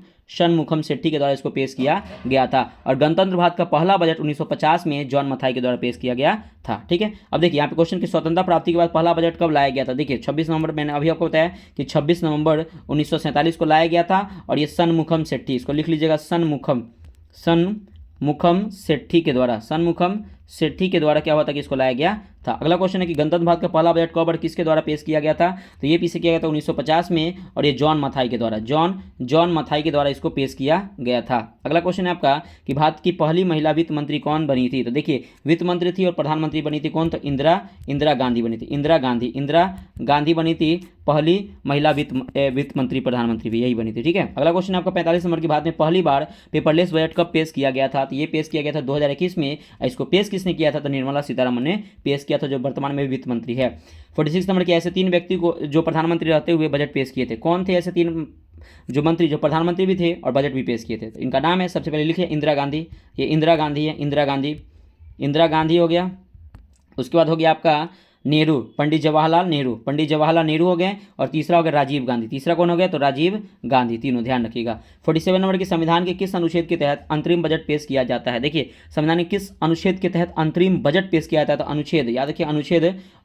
सेठी के द्वारा इसको पेश किया गया था। और गणतंत्र भारत का पहला बजट 1950 में जॉन मथाई के द्वारा पेश किया गया था। ठीक है, अब देखिए यहाँ पे क्वेश्चन की स्वतंत्रता प्राप्ति के बाद पहला बजट कब लाया गया था? देखिए 26 नवंबर, मैंने अभी आपको बताया कि 26 नवंबर 1947 को लाया गया था। और ये सनमुखम सेठी, इसको लिख लीजिएगा, सनमुखम सेठी के द्वारा क्या हुआ था कि इसको लाया गया था। अगला क्वेश्चन है कि गणतंत्र भारत का पहला बजट कब और किसके द्वारा पेश किया गया था? तो ये पेश किया गया था 1950 में, और ये जॉन मथाई के द्वारा, जॉन मथाई के द्वारा इसको पेश किया गया था। अगला क्वेश्चन है आपका कि भारत की पहली महिला वित्त मंत्री कौन बनी थी? तो देखिए, वित्त मंत्री थी और प्रधानमंत्री बनी थी कौन? तो इंदिरा गांधी बनी थी, इंदिरा गांधी बनी थी पहली महिला वित्त मंत्री, प्रधानमंत्री भी यही बनी थी। ठीक है, अगला क्वेश्चन है आपका 45 नंबर की, भारत में पहली बार पेपरलेस बजट कब पेश किया गया था? तो ये पेश किया गया था 2021 में। इसको पेश किसने किया था? तो निर्मला सीतारमण ने पेश किया था, जो वर्तमान में वित्त मंत्री है। 46 नंबर के, ऐसे 3 व्यक्ति को जो प्रधानमंत्री रहते हुए बजट पेश किए थे, कौन थे ऐसे 3 जो मंत्री जो प्रधानमंत्री भी थे और बजट भी पेश किए थे? तो इनका नाम है, सबसे पहले लिखिए इंदिरा गांधी, ये इंदिरा गांधी है, इंदिरा गांधी हो गया। उसके बाद हो गया आपका नेहरू, पंडित जवाहरलाल नेहरू हो गए। और तीसरा हो गया राजीव गांधी, तीसरा कौन हो गया? तो राजीव गांधी, तीनों ध्यान रखिएगा। 47 नंबर के, संविधान के किस अनुच्छेद के तहत अंतरिम बजट पेश किया जाता है? देखिए, संविधान के किस अनुच्छेद के तहत अंतरिम बजट पेश किया जाता है? तो अनुच्छेद, याद रखिए,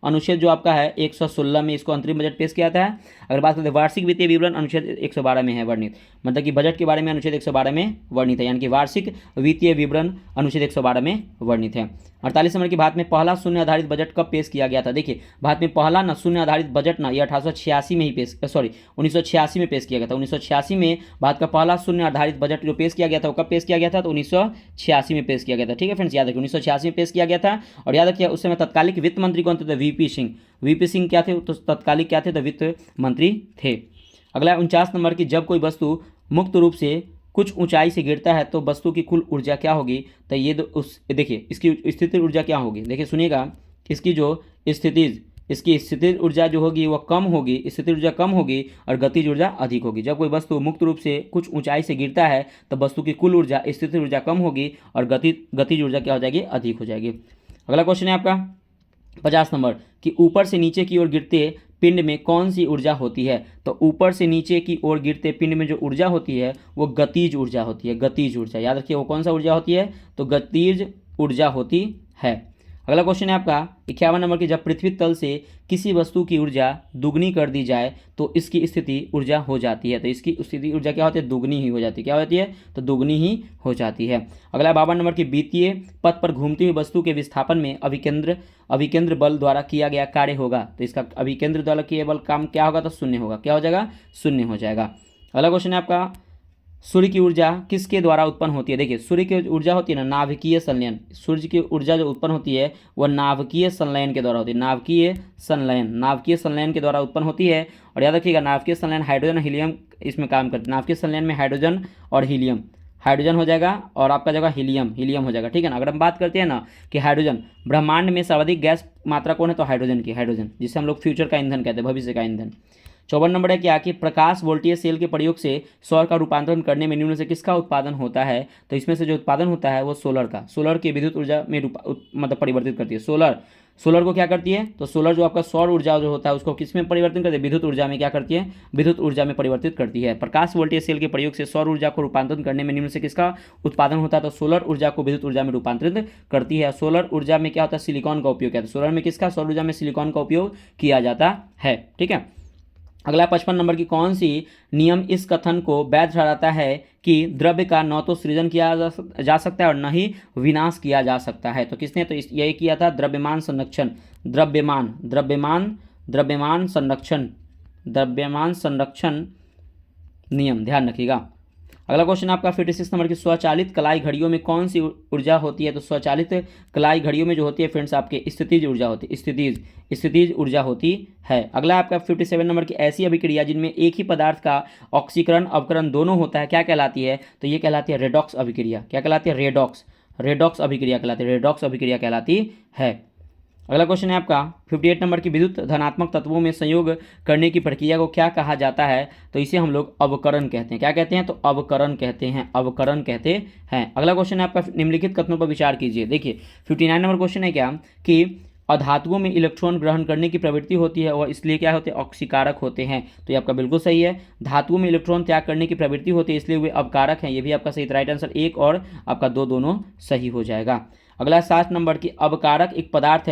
अनुच्छेद जो आपका है 116 में इसको अंतरिम बजट पेश किया जाता है। अगर बात करते हैं वार्षिक वित्तीय विवरण, अनुच्छेद 112 में है वर्णित, मतलब कि बजट के बारे में अनुच्छेद 112 में वर्णित है, यानी कि वार्षिक वित्तीय विवरण अनुच्छेद 112 में वर्णित है। 48 नंबर की, भारत में पहला शून्य आधारित बजट कब पेश किया गया था? देखिए, भारत में पहला ना शून्य आधारित बजट ना, ये 1986 में पेश किया गया था। 1986 में भारत का पहला शून्य आधारित बजट जो पेश किया गया था, वो कब पेश किया गया था? तो 1986 में पेश किया गया था। ठीक है फ्रेंड्स, याद रखिए 1986 में पेश किया गया था। और याद रखिए, उस समय तत्कालिक वित्त मंत्री कौन थे? वीपी सिंह क्या थे? तो तत्कालिक क्या थे? तो वित्त मंत्री थे। अगला 49 नंबर की, जब कोई वस्तु मुक्त रूप से कुछ ऊंचाई से गिरता है तो वस्तु की कुल ऊर्जा क्या होगी? तो ये देखिए, इसकी स्थितिज ऊर्जा क्या होगी? देखिए सुनिएगा, इसकी जो इसकी स्थितिज ऊर्जा जो होगी वह कम होगी, स्थितिज ऊर्जा कम होगी और गतिज ऊर्जा अधिक होगी। जब कोई वस्तु मुक्त रूप से कुछ ऊंचाई से गिरता है तो वस्तु की कुल ऊर्जा स्थितिज ऊर्जा कम होगी और गतिज ऊर्जा क्या हो जाएगी, अधिक हो जाएगी। अगला क्वेश्चन है आपका 50 नंबर कि ऊपर से नीचे की ओर गिरते पिंड में कौन सी ऊर्जा होती है। तो ऊपर से नीचे की ओर गिरते पिंड में जो ऊर्जा होती है वो गतिज ऊर्जा होती है। गतिज ऊर्जा याद रखिए, वो कौन सा ऊर्जा होती है, तो गतिज ऊर्जा होती है। अगला क्वेश्चन है आपका 51 नंबर की जब पृथ्वी तल से किसी वस्तु की ऊर्जा दुगनी कर दी जाए तो इसकी स्थिति ऊर्जा हो जाती है। तो इसकी स्थिति ऊर्जा क्या होती है, दुगनी ही हो जाती है। क्या होती है, तो दुगनी ही हो जाती है। अगला 52 नंबर की विद्युतीय पथ पर घूमती हुई वस्तु के विस्थापन में अभिकेंद्र बल द्वारा किया गया कार्य होगा। तो इसका अभिकेंद्र द्वारा किया बल काम क्या होगा, तो शून्य होगा। क्या हो जाएगा, शून्य हो जाएगा। अगला क्वेश्चन है आपका सूर्य की ऊर्जा किसके द्वारा उत्पन्न होती है। देखिए सूर्य की ऊर्जा होती है ना नाभिकीय संलयन। सूर्य की ऊर्जा जो उत्पन्न होती है वह नाभिकीय संलयन के द्वारा होती है। नाभिकीय संलयन के द्वारा उत्पन्न होती है। और याद रखिएगा नाभिकीय संलयन हाइड्रोजन हीलियम इसमें काम करते हैं। नाभिकीय संलयन में हाइड्रोजन और हीलियम, हाइड्रोजन हो जाएगा और आपका जगह हीलियम हो जाएगा। ठीक है ना। अगर हम बात करते हैं ना कि हाइड्रोजन ब्रह्मांड में सर्वाधिक गैस मात्रा कौन है, तो हाइड्रोजन की, हाइड्रोजन जिसे हम लोग फ्यूचर का ईंधन कहते हैं, भविष्य का ईंधन। 54 नंबर है क्या कि प्रकाश वोल्टीय सेल के प्रयोग से सौर का रूपांतरण करने में निम्न से किसका उत्पादन होता है। तो इसमें से जो उत्पादन होता है वो सोलर का, सोलर की विद्युत ऊर्जा में मतलब परिवर्तित करती है। सोलर को क्या करती है, तो सोलर जो आपका सौर ऊर्जा जो होता है उसको किस में परिवर्तन करती है, विद्युत ऊर्जा में क्या करती है, विद्युत ऊर्जा में परिवर्तित करती है। प्रकाश वोल्टेज सेल के प्रयोग से सौर ऊर्जा को रूपांतरण करने में निम्न से किसका उत्पादन होता है, तो सोलर ऊर्जा को विद्युत ऊर्जा में रूपांतरित करती है। सोलर ऊर्जा में क्या होता है, सिलिकॉन का उपयोग किया जाता है। सोलर में किसका, सौर ऊर्जा में सिलिकॉन का उपयोग किया जाता है। ठीक है। अगला 55 नंबर की कौन सी नियम इस कथन को वैध ठहराता है कि द्रव्य का न तो सृजन किया जा सकता है और न ही विनाश किया जा सकता है। तो किसने, तो यही किया था द्रव्यमान संरक्षण, द्रव्यमान संरक्षण नियम, ध्यान रखिएगा। अगला क्वेश्चन आपका 56 नंबर की स्वचालित कलाई घड़ियों में कौन सी ऊर्जा होती है। तो स्वचालित कलाई घड़ियों में जो होती है फ्रेंड्स आपके स्थितिज ऊर्जा होती है, स्थितिज ऊर्जा होती है। अगला आपका 57 नंबर की ऐसी अभिक्रिया जिनमें एक ही पदार्थ का ऑक्सीकरण अवकरण दोनों होता है क्या कहलाती है, तो ये कहलाती है रेडॉक्स अभिक्रिया। क्या कहलाती है, रेडॉक्स अभिक्रिया कहलाती है, रेडॉक्स अभिक्रिया कहलाती है। अगला क्वेश्चन है आपका 58 नंबर की विद्युत धनात्मक तत्वों में संयोग करने की प्रक्रिया को क्या कहा जाता है, तो इसे हम लोग अवकरण कहते हैं। क्या कहते हैं, तो अवकरण कहते हैं। अगला क्वेश्चन है आपका निम्नलिखित कथनों पर विचार कीजिए। देखिए 59 नंबर क्वेश्चन है क्या कि अधातुओं में इलेक्ट्रॉन ग्रहण करने की प्रवृत्ति होती है और इसलिए क्या होते हैं, ऑक्सीकारक होते हैं। तो ये आपका बिल्कुल सही है। धातुओं में इलेक्ट्रॉन त्याग करने की प्रवृत्ति होती है इसलिए वे अवकारक हैं, ये भी आपका सही। राइट आंसर 1 और आपका 2 दोनों सही हो जाएगा। अगला 7 नंबर की अवकारक एक पदार्थ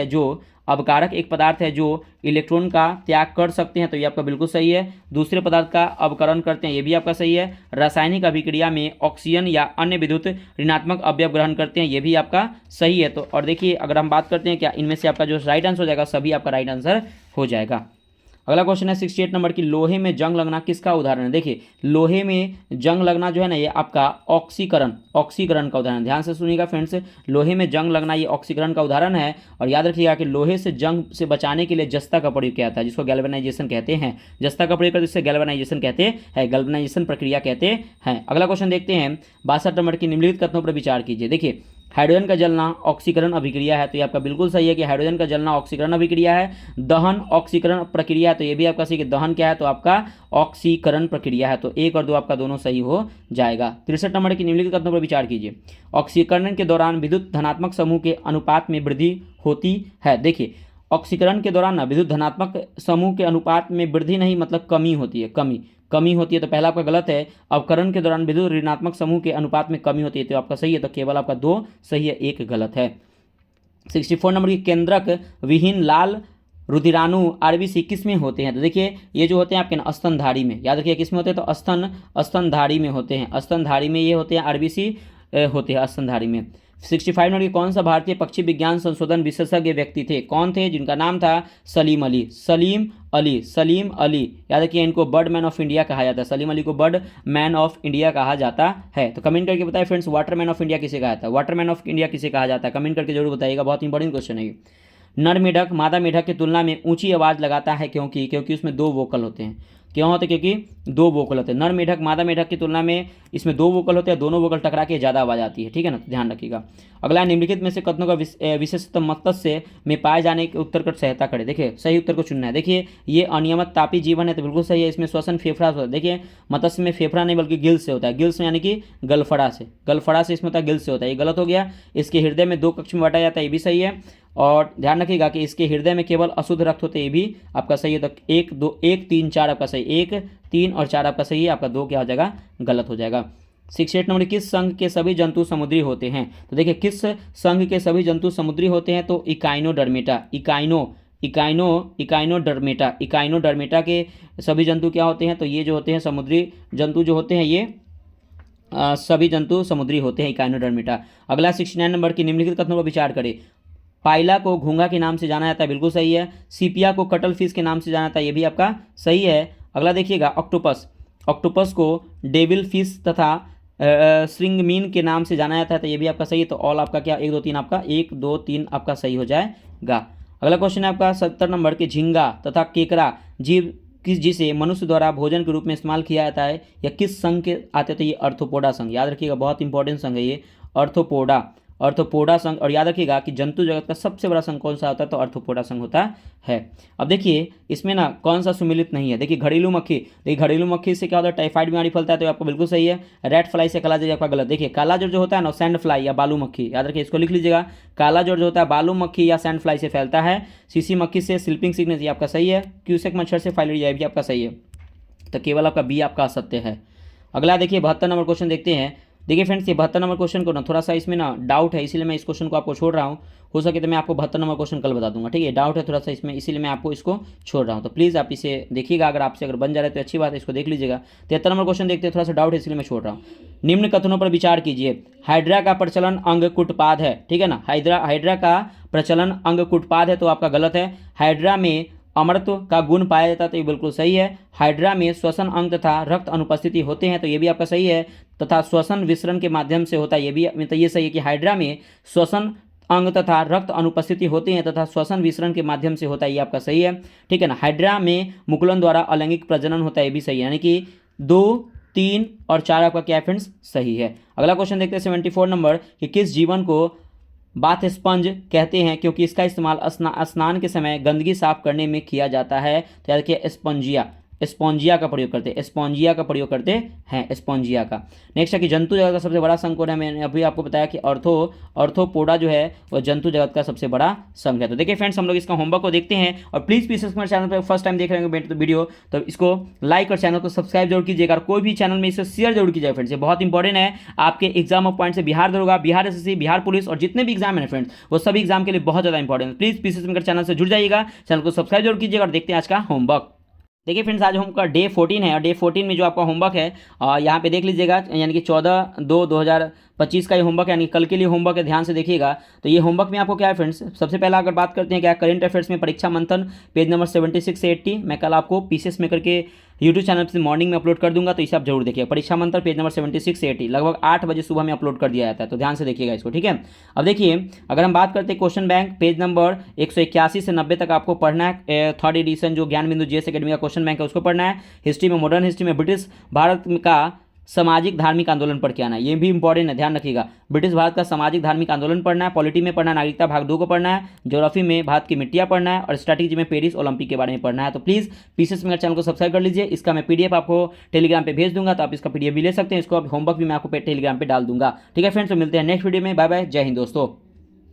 है जो इलेक्ट्रॉन का त्याग कर सकते हैं। तो ये आपका बिल्कुल सही है। दूसरे पदार्थ का अवकरण करते हैं, ये भी आपका सही है। रासायनिक अभिक्रिया में ऑक्सीजन या अन्य विद्युत ऋणात्मक अवयव ग्रहण करते हैं, ये भी आपका सही है। तो और देखिए अगर हम बात करते हैं क्या इनमें से आपका जो राइट आंसर हो जाएगा, सभी आपका राइट आंसर हो जाएगा। अगला क्वेश्चन है 68 नंबर की लोहे में जंग लगना किसका उदाहरण है। देखिए लोहे में जंग लगना जो है ना ये आपका ऑक्सीकरण का उदाहरण। ध्यान से सुनिएगा फ्रेंड्स, लोहे में जंग लगना ये ऑक्सीकरण का उदाहरण है। और याद रखिएगा कि लोहे से जंग से बचाने के लिए जस्ता का प्रयोग किया जाता है जिसको गैल्वेनाइजेशन कहते हैं। जस्ता का प्रयोग करते जिससे गैल्वेनाइजेशन कहते हैं, गैल्वेनाइजेशन प्रक्रिया कहते हैं। अगला क्वेश्चन देखते हैं 62 नंबर की निम्नलिखित कथनों पर विचार कीजिए। देखिए हाइड्रोजन का जलना ऑक्सीकरण अभिक्रिया है, तो ये आपका बिल्कुल सही है कि हाइड्रोजन का जलना ऑक्सीकरण अभिक्रिया है। दहन ऑक्सीकरण प्रक्रिया है, तो ये भी आपका सही कि दहन क्या है, तो आपका ऑक्सीकरण प्रक्रिया है। तो 1 और 2 आपका दोनों सही हो जाएगा। 63 नंबर की निम्नलिखित कथनों पर विचार कीजिए। ऑक्सीकरण के दौरान विद्युत धनात्मक समूह के अनुपात में वृद्धि होती है। देखिए ऑक्सीकरण के दौरान ना विद्युत धनात्मक समूह के अनुपात में वृद्धि नहीं मतलब कमी होती है, कमी होती है। तो पहला आपका गलत है। अवकरण के दौरान विद्युत ऋणात्मक समूह के अनुपात में कमी होती है, तो आपका सही है। तो केवल आपका 2 सही है, 1 गलत है। 64 नंबर की केंद्रक विहीन लाल रुधिराणु आरबीसी किस में होते हैं। तो देखिए ये जो होते हैं आपके ना स्तनधारी में, याद रखिए किस में होते हैं, तो स्तनधारी में होते हैं। स्तनधारी में ये होते हैं, आरबीसी होते हैं स्तनधारी में। 65 नंबर की कौन सा भारतीय पक्षी विज्ञान संशोधन विशेषज्ञ व्यक्ति थे, कौन थे, जिनका नाम था सलीम अली। याद रखिए इनको बर्ड मैन ऑफ इंडिया कहा जाता है। सलीम अली को बर्ड मैन ऑफ इंडिया कहा जाता है। तो कमेंट करके बताइए friends water man of India किसे कहा जाता है, वाटर मैन ऑफ इंडिया किसे कहा जाता है, कमेंट करके जरूर बताइएगा, बहुत इंपॉर्टेंट क्वेश्चन है। नर मेढक मादा मेढक की तुलना में ऊंची आवाज़ लगाता है क्योंकि उसमें 2 वोकल होते हैं। क्यों होते? क्योंकि दो वोकल होते हैं। नर मेढक मादा मेढक की तुलना में इसमें दो वोकल होते हैं, दोनों वोकल टकरा के ज़्यादा आवाज़ आती है, ठीक है ना, ध्यान रखिएगा। अगला, निम्नलिखित में से कथनों का विशेषतम मत्स्य में पाए जाने के उत्तर कर सहायता करें। देखिए सही उत्तर को चुनना है। देखिए ये अनियमित तापी जीवन है तो बिल्कुल सही है। इसमें श्वसन फेफड़ा से होता है। देखिए मत्स्य में फेफड़ा नहीं बल्कि गिल्स से होता है। गिल्स में यानी कि गलफड़ा से इसमें होता है, गिल्स से होता है, ये गलत हो गया। इसके हृदय में 2 कक्ष में बांटा जाता है, ये भी सही है। और ध्यान रखिएगा कि इसके हृदय में केवल अशुद्ध रक्त होते हैं, ये भी आपका सही है। तो 1 2 1 3 4 आपका सही, 1 3 और 4 आपका सही है, आपका 2 क्या हो जाएगा? गलत हो जाएगा। 68 नंबर, किस संघ के सभी जंतु समुद्री होते हैं? तो देखिए किस संघ के सभी जंतु समुद्री होते हैं? तो इकाइनोडर्मेटा के सभी जंतु क्या होते हैं? तो ये जो होते हैं समुद्री जंतु जो होते हैं ये सभी जंतु समुद्री होते हैं, इकाइनोडर्मेटा। अगला 69 नंबर की, निम्नलिखित कथनों पर विचार करें। पाइला को घोंघा के नाम से जाना जाता है, बिल्कुल सही है। सीपिया को कटल फिश के नाम से जाना जाता है, ये भी आपका सही है। अगला देखिएगा, ऑक्टोपस को डेविल फिश तथा श्रिंगमीन के नाम से जाना जाता है, तो ये भी आपका सही है। तो ऑल आपका क्या 1 2 3 आपका 1 2 3 आपका सही हो जाएगा। अगला क्वेश्चन है आपका 70 नंबर की, झींगा तथा केकड़ा जीव जिसे मनुष्य द्वारा भोजन के रूप में इस्तेमाल किया जाता है या किस संघ के आते? तो ये अर्थोपोडा संघ, याद रखिएगा बहुत इंपॉर्टेंट संघ है ये, अर्थोपोडा संघ। और याद रखिएगा कि जंतु जगत का सबसे बड़ा संघ कौन सा होता है? तो अर्थोपोडा संघ होता है। अब देखिए इसमें ना कौन सा सुमिलित नहीं है। देखिए घरेलू मक्खी से क्या होता है? टाइफाइड बीमारी फैलता है, तो आपका बिल्कुल सही है। रेड फ्लाई से काला ज्वर आपका गलत। देखिए काला ज्वर जो होता है ना, सैंड फ्लाई या बालू मक्खी, याद रखिए इसको लिख लीजिएगा। काला ज्वर जो होता है बालू मक्खी या सैंड फ्लाई से फैलता है। सीसी मक्खी से स्लीपिंग सिकनेस, ये आपका सही है। क्यूसेक मच्छर से फाइलेरिया, ये भी आपका सही है। तो केवल आपका बी आपका असत्य है। अगला देखिए 72 नंबर क्वेश्चन देखते हैं। देखिए फ्रेंड्स ये 72 नंबर क्वेश्चन को ना थोड़ा सा इसमें ना डाउट है, इसीलिए मैं इस क्वेश्चन को आपको छोड़ रहा हूँ। हो सके तो मैं आपको 72 नंबर क्वेश्चन कल बता दूंगा, ठीक है। डाउट है थोड़ा सा इसमें, इसीलिए मैं आपको इसको छोड़ रहा हूँ। तो प्लीज़ आप इसे देखिएगा, अगर आपसे बन जा रहा है तो अच्छी बात है, इसको देख लीजिएगा। 73 नंबर क्वेश्चन देखते हैं, थोड़ा सा डाउट है इसलिए मैं छोड़ रहा हूँ। निम्न कथनों पर विचार कीजिए। हाइड्रा का प्रचलन अंग कुटपाद है, ठीक है ना। हाइड्रा का प्रचलन अंग कुटपाद है, तो आपका गलत है। हाइड्रा में अमरत्व का गुण पाया जाता है, तो ये बिल्कुल सही है। हाइड्रा में श्वसन अंग तथा रक्त अनुपस्थिति होते हैं, तो ये भी आपका सही है। तथा श्वसन विसरण के माध्यम से होता है, ये भी मतलब ये सही है कि हाइड्रा में श्वसन अंग तथा रक्त अनुपस्थिति होते हैं तथा श्वसन विसरण के माध्यम से होता है, ये आपका सही है, ठीक है ना। हाइड्रा में मुकुलन द्वारा अलैंगिक प्रजनन होता है, ये भी सही है। यानी कि 2 3 और 4 आपका क्या फ्रेंड्स? सही है। अगला क्वेश्चन देखते हैं 74 नंबर कि किस जीवन को बाथ स्पंज कहते हैं क्योंकि इसका इस्तेमाल स्नान के समय गंदगी साफ करने में किया जाता है? तो याद रखिए स्पॉन्जिया का प्रयोग करते हैं स्पॉन्जिया का। नेक्स्ट है कि जंतु जगत का सबसे बड़ा संघ कौन है? मैंने अभी आपको बताया कि अर्थोपोडा जो है वो जंतु जगत का सबसे बड़ा संघ है। तो देखिए फ्रेंड्स हम लोग इसका होमवर्क को देखते हैं, और प्लीज़ मेरे चैनल पर फर्स्ट टाइम देख रहे हैं तो वीडियो, तो इसको लाइक और चैनल को सब्सक्राइब जरूर कीजिएगा, और कोई भी चैनल में इसे शेयर जरूर कीजिएगा फ्रेंड्स। ये बहुत इंपॉर्टेंट है आपके एग्जाम ऑफ पॉइंट से। बिहार दरोगा, बिहार एसएससी, बिहार पुलिस और जितने भी एग्जाम है फ्रेंड्स, वो सभी एग्जाम के लिए बहुत ज़्यादा इंपॉर्टेंट है। प्लीज़ पीसीएस मेकर चैनल से जुड़ जाइएगा, चैनल को सब्सक्राइब जरूर कीजिएगा, और देखते हैं आज का होमवर्क। देखिए फ्रेंड्स आज होमवर्क का डे 14 है, और डे 14 में जो आपका होमवर्क है यहाँ पे देख लीजिएगा, यानी कि 14/2/2025 का ये होमवर्क है, यानी कल के लिए होमवर्क है, ध्यान से देखिएगा। तो ये होमवर्क में आपको क्या है फ्रेंड्स, सबसे पहला अगर बात करते हैं क्या करंट अफेयर्स में परीक्षा मंथन पेज नंबर 76 से 80 मैं कल आपको पीसीएस मेकर के यूट्यूब चैनल से मॉर्निंग में अपलोड कर दूंगा, तो इसे आप जरूर देखिए। परीक्षा मंथन पेज नंबर 76 से 80 लगभग 8 बजे सुबह में अपलोड कर दिया जाता है, तो ध्यान से देखिएगा इसको, ठीक है। अब देखिए अगर हम बात करते हैं क्वेश्चन बैंक पेज नंबर 181 से 90 तक आपको पढ़ना है। 3rd एडिशन जो ज्ञान बिंदु जीएस एकेडमी का क्वेश्चन बैंक है उसको पढ़ना है। हिस्ट्री में, मॉडर्न हिस्ट्री में ब्रिटिश भारत का सामाजिक धार्मिक आंदोलन पढ़ के आना है, ये भी इंपॉर्टेंट है, ध्यान रखिएगा। ब्रिटिश भारत का सामाजिक धार्मिक आंदोलन पढ़ना है। पॉलिटी में पढ़ना है नागरिकता भाग 2 को पढ़ना है। ज्योग्राफी में भारत की मिट्टियाँ पढ़ना है, और स्ट्रैटेजी में पेरिस ओलंपिक के बारे में पढ़ना है। तो प्लीज़ पीसीएस मेकर चैनल को सब्सक्राइब कर लीजिए। इसका मैं पीडीएफ आपको टेलीग्राम पे भेज दूंगा, तो आप इसका पीडीएफ भी ले सकते हैं। इसको आप होमवर्क भी मैं आपको टेलीग्राम पे डाल दूंगा, ठीक है फ्रेंड्स। तो मिलते हैं नेक्स्ट वीडियो में, बाय बाय, जय हिंद दोस्तों।